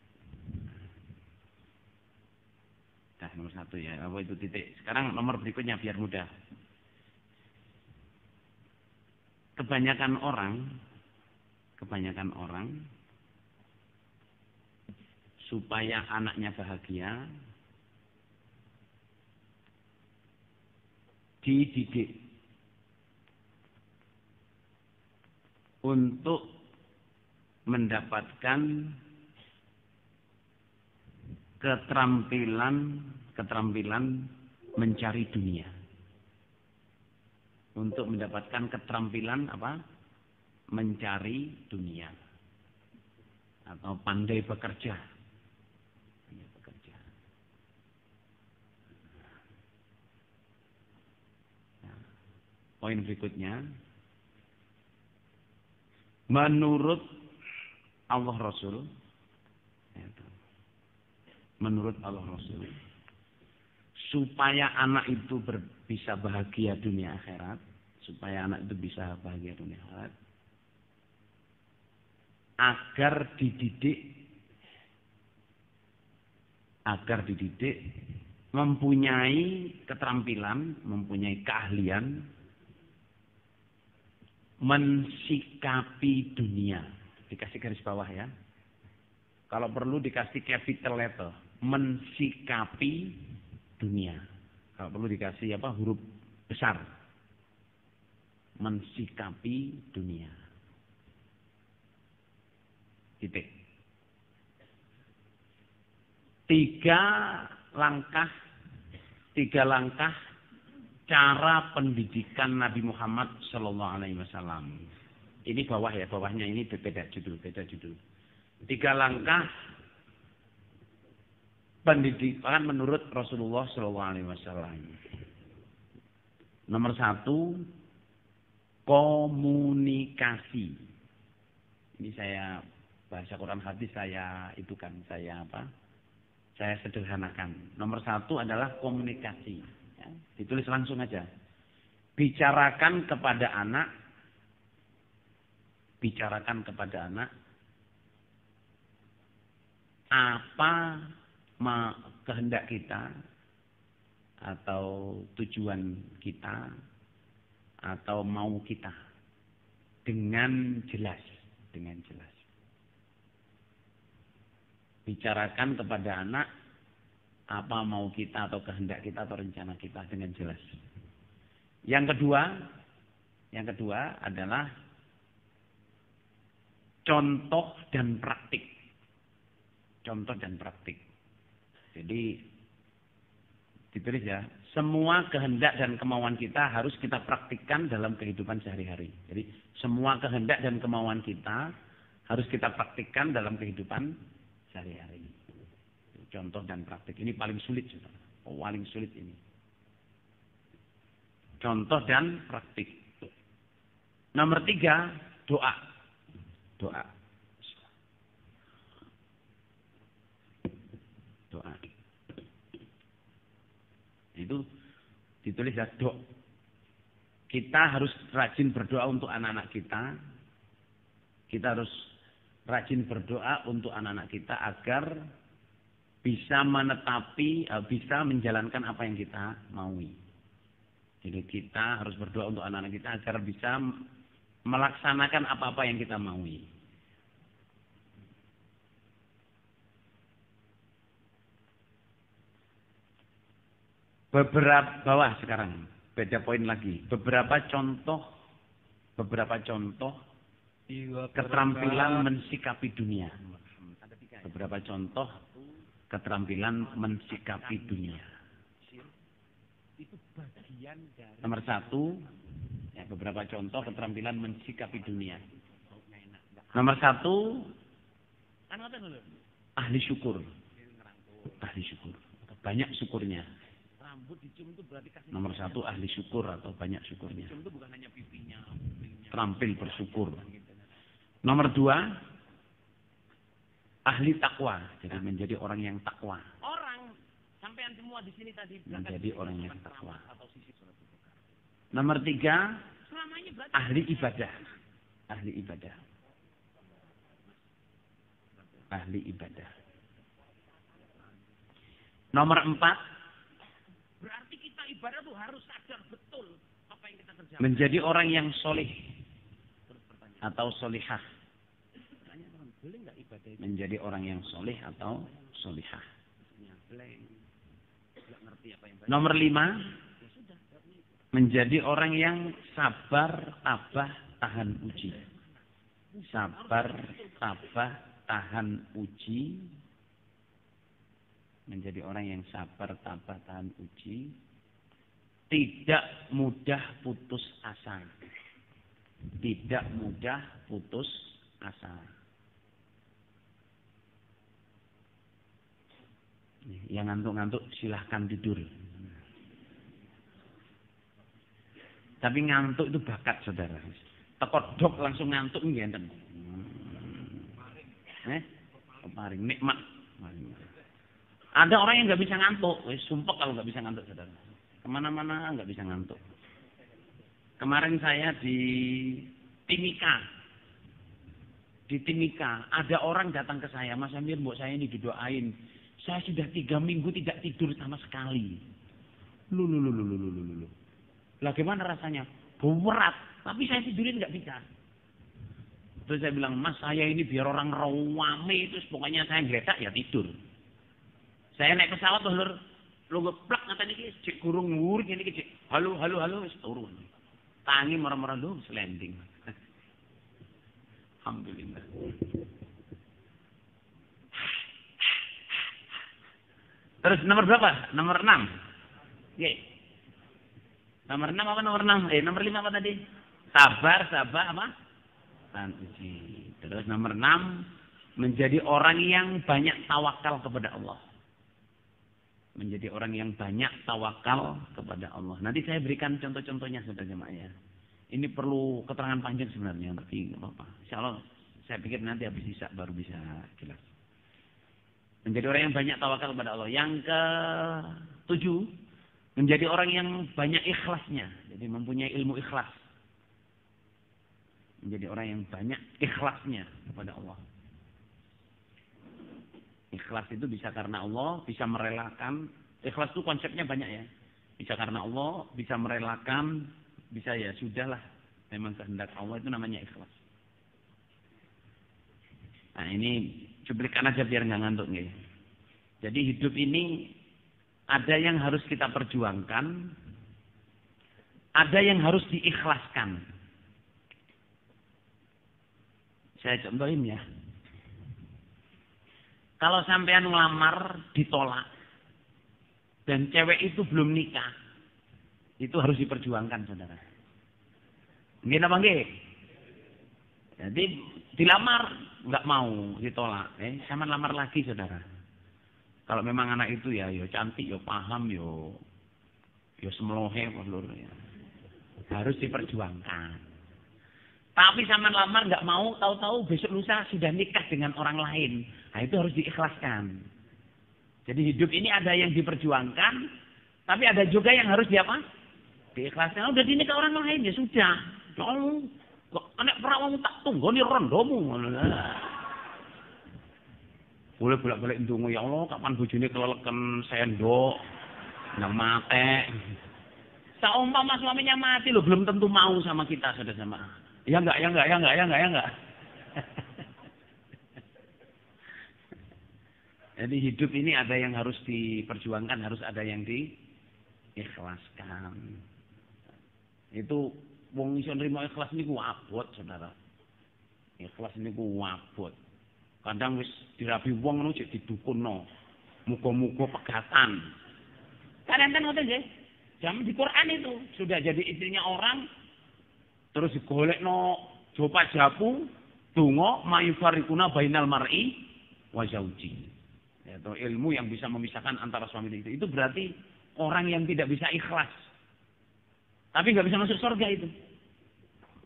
Nah, nomor 1 ya. Apa itu titik? Sekarang nomor berikutnya biar mudah. Kebanyakan orang supaya anaknya bahagia dididik untuk mendapatkan keterampilan mencari dunia. Untuk mendapatkan keterampilan apa? Mencari dunia. Atau pandai bekerja. Pandai bekerja. Nah, poin berikutnya. Menurut Allah Rasul. Menurut Allah Rasul. Supaya anak itu bisa bahagia dunia akhirat. Supaya anak itu bisa bahagia dunia akhirat. Agar dididik mempunyai keterampilan, mempunyai keahlian mensikapi dunia. Dikasih garis bawah ya. Kalau perlu dikasih capital letter, mensikapi dunia. Kalau perlu dikasih apa? Huruf besar. Mensikapi dunia. Titik. 3 langkah cara pendidikan Nabi Muhammad Sallallahu Alaihi Wasallam. Ini bawah ya, bawahnya ini beda judul. 3 langkah pendidikan menurut Rasulullah Sallallahu Alaihi Wasallam. Nomor 1, komunikasi. Ini saya bahasa Quran hadis saya sederhanakan. Nomor 1 adalah komunikasi. Ya, ditulis langsung aja. Bicarakan kepada anak apa kehendak kita atau tujuan kita atau mau kita dengan jelas. Bicarakan kepada anak apa mau kita atau kehendak kita atau rencana kita dengan jelas. Yang kedua adalah contoh dan praktik. Jadi ditulis ya, semua kehendak dan kemauan kita harus kita praktikkan dalam kehidupan sehari-hari. Jadi semua kehendak dan kemauan kita harus kita praktikkan dalam kehidupan sehari-hari. Contoh dan praktik ini paling sulit, paling sulit ini. Contoh dan praktik. Nomor 3, doa. Itu ditulis ya, doa. Kita harus rajin berdoa untuk anak-anak kita. Kita harus rajin berdoa untuk anak-anak kita agar bisa bisa menjalankan apa yang kita maui. Jadi kita harus berdoa untuk anak-anak kita agar bisa melaksanakan apa-apa yang kita maui. Beberapa bawah sekarang, beda poin lagi. Beberapa contoh keterampilan mensikapi dunia. Beberapa contoh keterampilan mensikapi dunia. Nomor 1, ya, beberapa contoh keterampilan mensikapi dunia. Nomor 1, ahli syukur. Banyak syukurnya. Nomor 1, ahli syukur atau banyak syukurnya. Terampil bersyukur. Nomor 2, ahli takwa. Jadi menjadi orang yang takwa. Sampean semua di sini tadi menjadi orang yang takwa. Nomor 3, ahli ibadah. Nomor 4, berarti kita ibadah tuh harus sadar betul apa yang kita kerjakan. Menjadi orang yang solih atau solihah. Menjadi orang yang solih atau solihah. Nomor 5, menjadi orang yang sabar, tabah, tahan uji. Sabar, tabah, tahan uji. Menjadi orang yang sabar, tabah, tahan uji. tidak mudah putus asa. Tidak mudah putus asa. Yang ngantuk-ngantuk silahkan tidur. Tapi ngantuk itu bakat, saudara. Tekodok langsung ngantuk ngenten. Kemarin nikmat. Ada orang yang nggak bisa ngantuk, sumpah kalau nggak bisa ngantuk, saudara. Kemana-mana nggak bisa ngantuk. Kemarin saya di Timika. Di Timika, ada orang datang ke saya, Mas Amir, mbok saya ini didoain. Saya sudah 3 minggu tidak tidur sama sekali. Lu. Lah gimana rasanya? Berat, tapi saya tidurin nggak bisa. Terus saya bilang, Mas, saya ini biar orang rawame itu, pokoknya saya geletak ya tidur. Saya naik pesawat tuh, lu geplak ngata niki, cek kurung ngurik ini cek. Halo, wis turun. Tangi merem-merem lu landing. Alhamdulillah. Terus nomor berapa? Nomor 6. Oke. Nomor 6 apa nomor 6? Nomor 5 apa tadi? Sabar apa? Uji. Terus nomor 6, menjadi orang yang banyak tawakal kepada Allah. Menjadi orang yang banyak tawakal kepada Allah. Nanti saya berikan contoh-contohnya, saudara jemaah ya. Ini perlu keterangan panjang sebenarnya, tapi nggak apa-apa. Insyaallah saya pikir nanti habis Isya baru bisa jelas. Menjadi orang yang banyak tawakal kepada Allah. Yang ke-7, menjadi orang yang banyak ikhlasnya. Jadi mempunyai ilmu ikhlas. Menjadi orang yang banyak ikhlasnya kepada Allah. Ikhlas itu bisa karena Allah, bisa merelakan. Ikhlas itu konsepnya banyak ya. Bisa karena Allah, bisa merelakan, bisa ya sudahlah. Memang kehendak Allah itu namanya ikhlas. Nah ini cuplikan aja biar nggak ngantuk nih. Jadi hidup ini ada yang harus kita perjuangkan, ada yang harus diikhlaskan. Saya contohin ya. Kalau sampean ngelamar ditolak dan cewek itu belum nikah, itu harus diperjuangkan, saudara. Nggih napa nggih? Jadi dilamar nggak mau, ditolak. Sampean lamar lagi, saudara. Kalau memang anak itu ya cantik, ya paham, ya semelohe, ya. Harus diperjuangkan. Tapi sampean lamar nggak mau, tahu-tahu besok lusa sudah nikah dengan orang lain. Nah itu harus diikhlaskan. Jadi hidup ini ada yang diperjuangkan, tapi ada juga yang harus diikhlaskan. Udah dinikah orang lain ya sudah. Kamu kok anak perawan tak tunggoni rondomu. Boleh bolak-balik ndonga, ya Allah, kapan bojone keleleken sendok nang mate. Saumpama suaminya mati loh, belum tentu mau sama kita, saudara jemaah. Ya enggak. Jadi hidup ini ada yang harus diperjuangkan, harus ada yang diikhlaskan. Itu wong iso nrimo ikhlas niku abot, saudara. Ikhlas niku abot. Kadang wis dirabi wong ngono cek didukunno. Muga-muga pegatan. Kan enten ngoten nggih. Jam di Quran itu sudah jadi istrinya orang terus digolekno jopa japu donga mayufarikuna bainal mar'i wa zauji. Yaitu ilmu yang bisa memisahkan antara suami dan istri. Itu berarti orang yang tidak bisa ikhlas. Tapi nggak bisa masuk surga itu.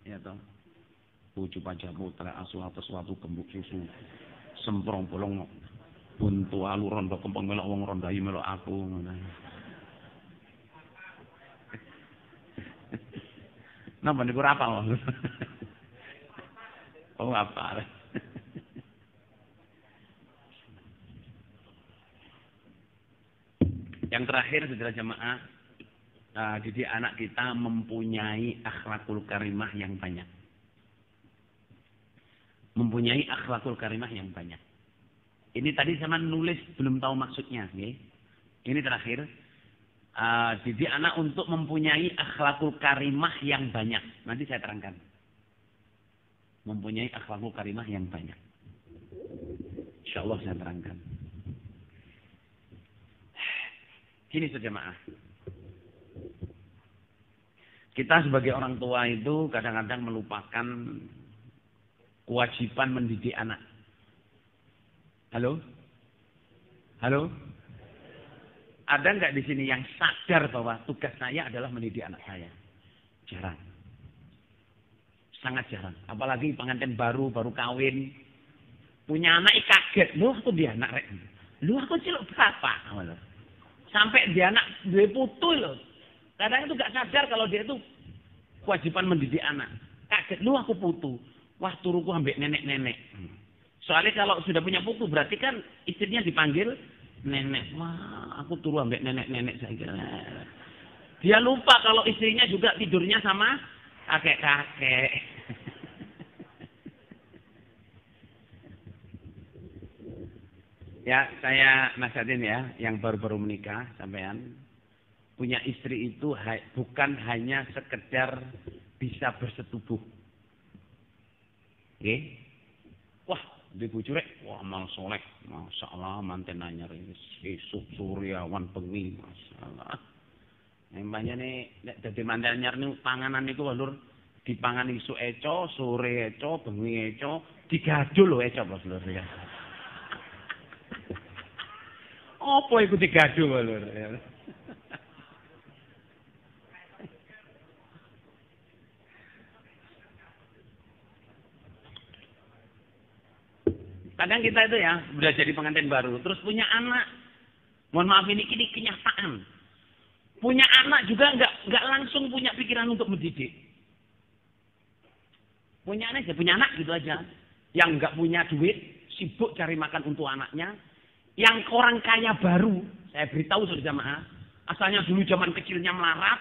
Ya toh. Bojo pajamu telah asuh atas suatu gembuk susu. Semprong bolong buntu alu rondo kempeng melok wong rondai melok aku. Napa niku ora apa? Oh apa? Yang terakhir saudara jemaah, didik anak kita mempunyai akhlakul karimah yang banyak. Mempunyai akhlakul karimah yang banyak. Ini tadi saya nulis belum tahu maksudnya, okay? Ini terakhir. Didik anak untuk mempunyai akhlakul karimah yang banyak. Nanti saya terangkan. Mempunyai akhlakul karimah yang banyak. Insyaallah saya terangkan. Gini saja jemaah. Kita sebagai orang tua itu kadang-kadang melupakan kewajiban mendidik anak. Halo? Halo? Ada nggak di sini yang sadar bahwa tugas saya adalah mendidik anak saya? Jarang. Sangat jarang. Apalagi pengantin baru kawin. Punya anak kaget. Loh aku dia anak rek. Loh aku cilok berapa? Sampai dia anak dua putu loh. Kadang itu gak sadar kalau dia itu kewajiban mendidik anak. Kaget, lu aku putu. Wah turuku ambek nenek-nenek. Soalnya kalau sudah punya putu berarti kan istrinya dipanggil nenek. Wah aku turu ambek nenek-nenek saya kira. Dia lupa kalau istrinya juga tidurnya sama kakek-kakek. Ya saya nasihatin ya yang baru-baru menikah sampean. Punya istri itu bukan hanya sekedar bisa bersetubuh. Oke? Wah, di bujurek, wah mal soleh, masya Allah manten anyar ini esuk suryawan bengi, masya Allah. Mbaknya nih, jadi manten anyar nih panganan itu walur dipangan isu eco, sore eco, bengi eco, digajul loh eco bos lur ya. Apa itu digajul walur ya? Kadang kita itu ya, udah jadi pengantin baru, terus punya anak. Mohon maaf ini kenyataan. Punya anak juga nggak langsung punya pikiran untuk mendidik. Punya anak gitu aja. Yang nggak punya duit, sibuk cari makan untuk anaknya. Yang orang kaya baru, saya beritahu saudara jamaah, asalnya dulu zaman kecilnya melarat,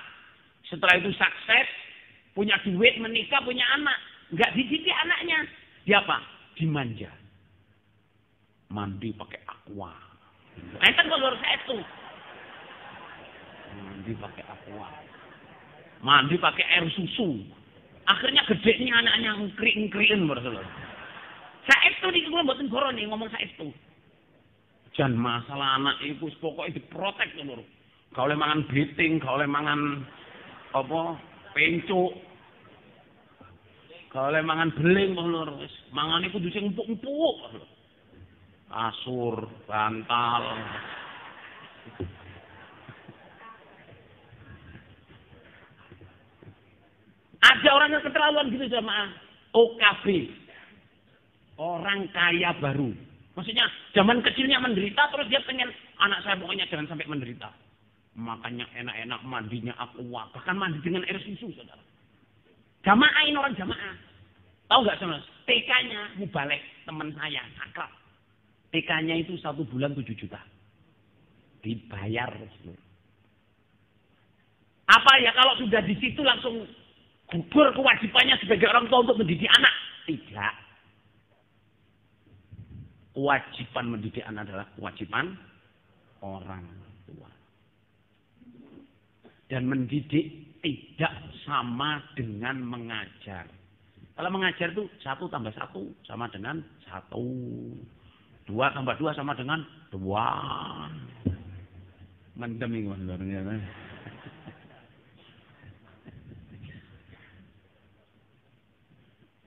setelah itu sukses, punya duit, menikah, punya anak. Nggak dididik anaknya. Dia apa? Dimanja. Mandi pakai aqua. Enten kalau saya itu. Mandi pakai aqua. Mandi pakai air susu. Akhirnya gedenya anaknya ngkrik-ngkrikin berselur. Saya itu di kula mboten goro nih ngomong saya itu. Jan masalah anak itu pokoknya diprotek lho. Gak oleh mangan beting, gak oleh mangan apa pencuk. Gak oleh mangan beling lho. Mangan iku kudu sing empuk-empuk. Kasur, bantal. Ada orang yang keterlaluan gitu jamaah. OKB. Orang kaya baru. Maksudnya zaman kecilnya menderita terus dia pengen anak saya pokoknya jangan sampai menderita. Makanya enak-enak mandinya aqua. Bahkan mandi dengan air susu saudara. Jamaah ini orang jamaah. Tahu nggak saudara? TK-nya mubalek teman saya akrab. TK-nya itu 1 bulan 7 juta. Dibayar. Apa ya kalau sudah di situ langsung gugur kewajibannya sebagai orang tua untuk mendidik anak? Tidak. Kewajiban mendidik anak adalah kewajiban orang tua. Dan mendidik tidak sama dengan mengajar. Kalau mengajar itu 1 tambah 1 sama dengan 1. 2 tambah 2 sama dengan 2. Mendem ini sebenarnya.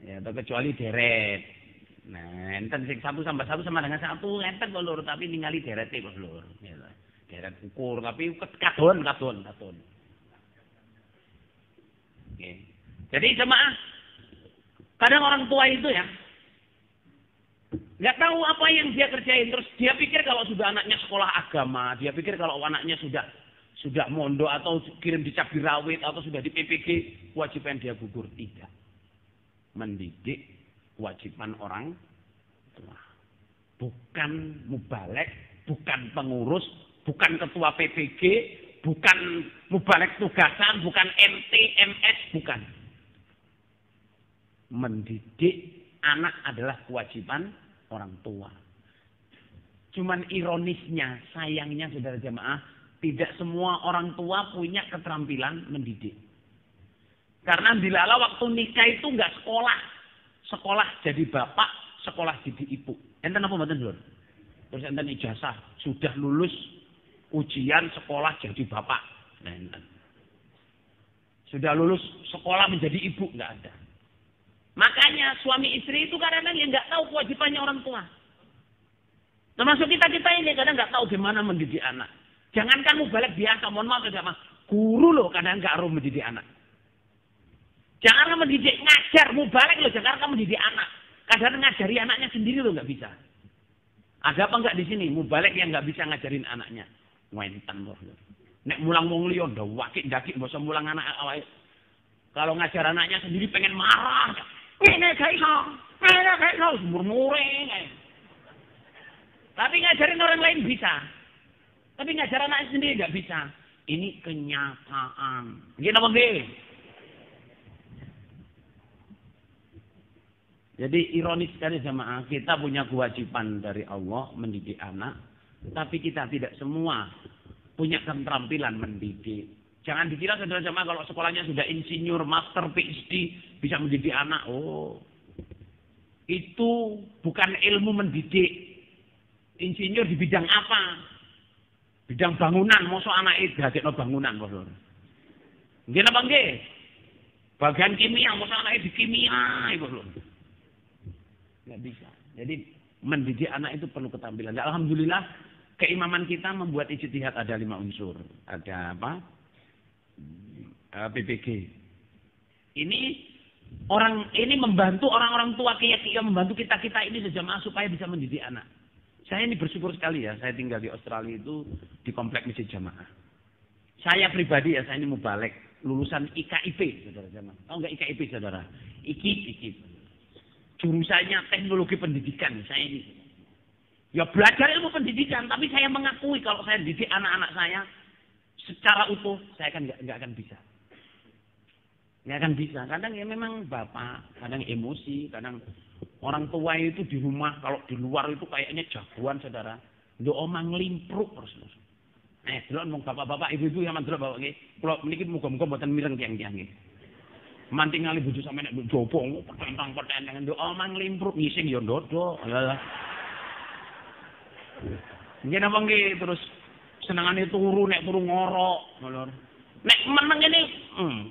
Ya, kecuali deret. Nah, enten sing 1 tambah 1 sama dengan 1, enten kok lur, tapi ningali derete kok lur. Deret ukur tapi kadon. Oke. Jadi jemaah, kadang orang tua itu ya nggak tahu apa yang dia kerjain, terus dia pikir kalau sudah anaknya sekolah agama, dia pikir kalau anaknya sudah mondok atau kirim di cabai rawit atau sudah di PPG, kewajiban dia gugur. Tidak. Mendidik kewajiban orang tua. Bukan mubalek, bukan pengurus, bukan ketua PPG, bukan mubalek tugasan, bukan MT, MS, bukan. Mendidik anak adalah kewajiban orang tua. Cuman ironisnya, sayangnya saudara jemaah, tidak semua orang tua punya keterampilan mendidik. Karena dilala waktu nikah itu nggak sekolah. Sekolah jadi bapak, sekolah jadi ibu. Enten apa mboten, Lur? Terus enten ijazah, sudah lulus ujian sekolah jadi bapak. Nah, enten. Sudah lulus sekolah menjadi ibu, nggak ada. Makanya suami istri itu kadang-kadang yang nggak tahu kewajibannya orang tua. Termasuk kita ini kadang nggak tahu gimana mendidik anak. Jangankan mubalek biasa, mohon maaf ya mas, guru loh kadang nggak harus mendidik anak. Jangan mendidik ngajar mubalek loh, jangan mendidik anak. Kadang ngajari anaknya sendiri loh nggak bisa. Ada apa nggak di sini mubalek yang nggak bisa ngajarin anaknya? Wentan loh. Nek mulang wong liya ndak wakik ndakik mbok mulang anak awake. Kalau ngajar anaknya sendiri pengen marah. Ini gak iso. Ini gak iso murmuring. Tapi ngajarin orang lain bisa. Tapi ngajar anaknya sendiri nggak bisa. Ini kenyataan. Gini apa nggih? Jadi ironis sekali jamaah, kita punya kewajiban dari Allah mendidik anak, tapi kita tidak semua punya keterampilan mendidik. Jangan dikira saudara jamaah kalau sekolahnya sudah insinyur, master, PhD, bisa mendidik anak. Oh, itu bukan ilmu mendidik. Insinyur di bidang apa? Bidang bangunan, mosok anake dadekno bangunan, Bos. Nggih napa nggih? Bagian kimia, mosok anake di kimia, Bos. Nggak bisa. Jadi mendidik anak itu perlu keterampilan. Alhamdulillah keimaman kita membuat ijtihad ada 5 unsur. Ada apa? PPG. Ini membantu orang-orang tua kiai membantu kita ini sejamaah supaya bisa mendidik anak. Saya ini bersyukur sekali ya, saya tinggal di Australia itu di komplek masjid jamaah. Saya pribadi ya, saya ini mubalek lulusan IKIP, saudara jamaah. Tahu nggak IKIP, saudara? IKIP. Jurusannya teknologi pendidikan, saya ini. Ya belajar ilmu pendidikan, tapi saya mengakui kalau saya didik anak-anak saya secara utuh, saya kan nggak akan bisa. Nggak akan bisa. Kadang ya memang bapak, kadang emosi, kadang orang tua itu di rumah, kalau di luar itu kayaknya jagoan, saudara. Ndok omang limpruk terus. Delok mong bapak-bapak, ibu-ibu yang mandelok bapak nggih. Kula meniki muga-muga mboten mireng tiyang-tiyang nggih. Mantingali bojo sampe nek jopo petentang-petentang ndok omang limpruk ngising ya ndodok. Nggih napa nggih terus senengane turu nek turu ngorok, ngono. Nek meneng ngene,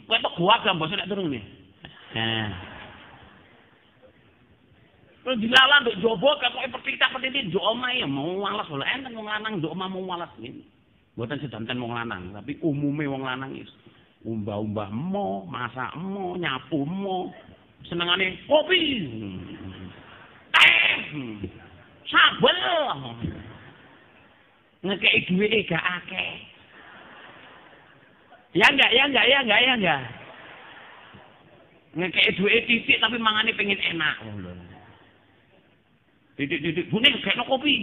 kowe tok gua bos nek turu ngene. Terus dilalah nduk jowo kok pertitak-pertitik nduk omahe ya mau walas lho enten wong lanang nduk omah mau walas ngene. Mboten sedanten wong lanang, tapi umume wong lanang is umbah-umbah mo, masak mo, nyapu mo. Senengane kopi. Sabel. Ngekeki duwike gak akeh. Ya enggak. Ngekeki duwike titik tapi mangane pengen enak. Titik-titik bune gekno kopi.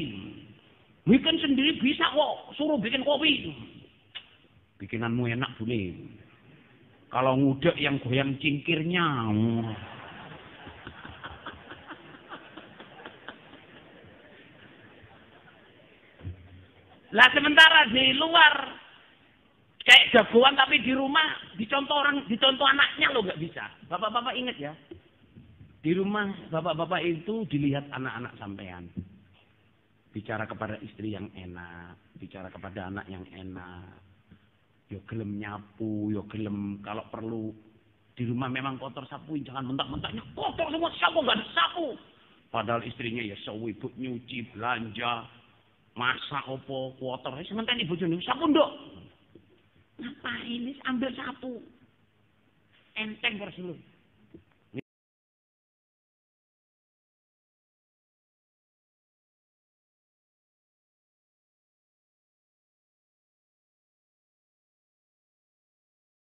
Bikin sendiri bisa kok, suruh bikin kopi. Bikinanmu enak bune. Kalau ngudek yang goyang cingkirnya. Lah sementara di luar kayak jagoan tapi di rumah dicontoh anaknya lo nggak bisa. Bapak-bapak ingat ya. Di rumah bapak-bapak itu dilihat anak-anak sampean. Bicara kepada istri yang enak, bicara kepada anak yang enak. Yo gelem nyapu, yo gelem kalau perlu di rumah memang kotor sapuin, jangan mentak-mentaknya kotor semua sapu nggak disapu. Padahal istrinya ya sewibut nyuci, belanja, masak opo, kotor. Sementara ibu jenuh sapu ndok. Ngapain ini ambil sapu? Enteng terus lu.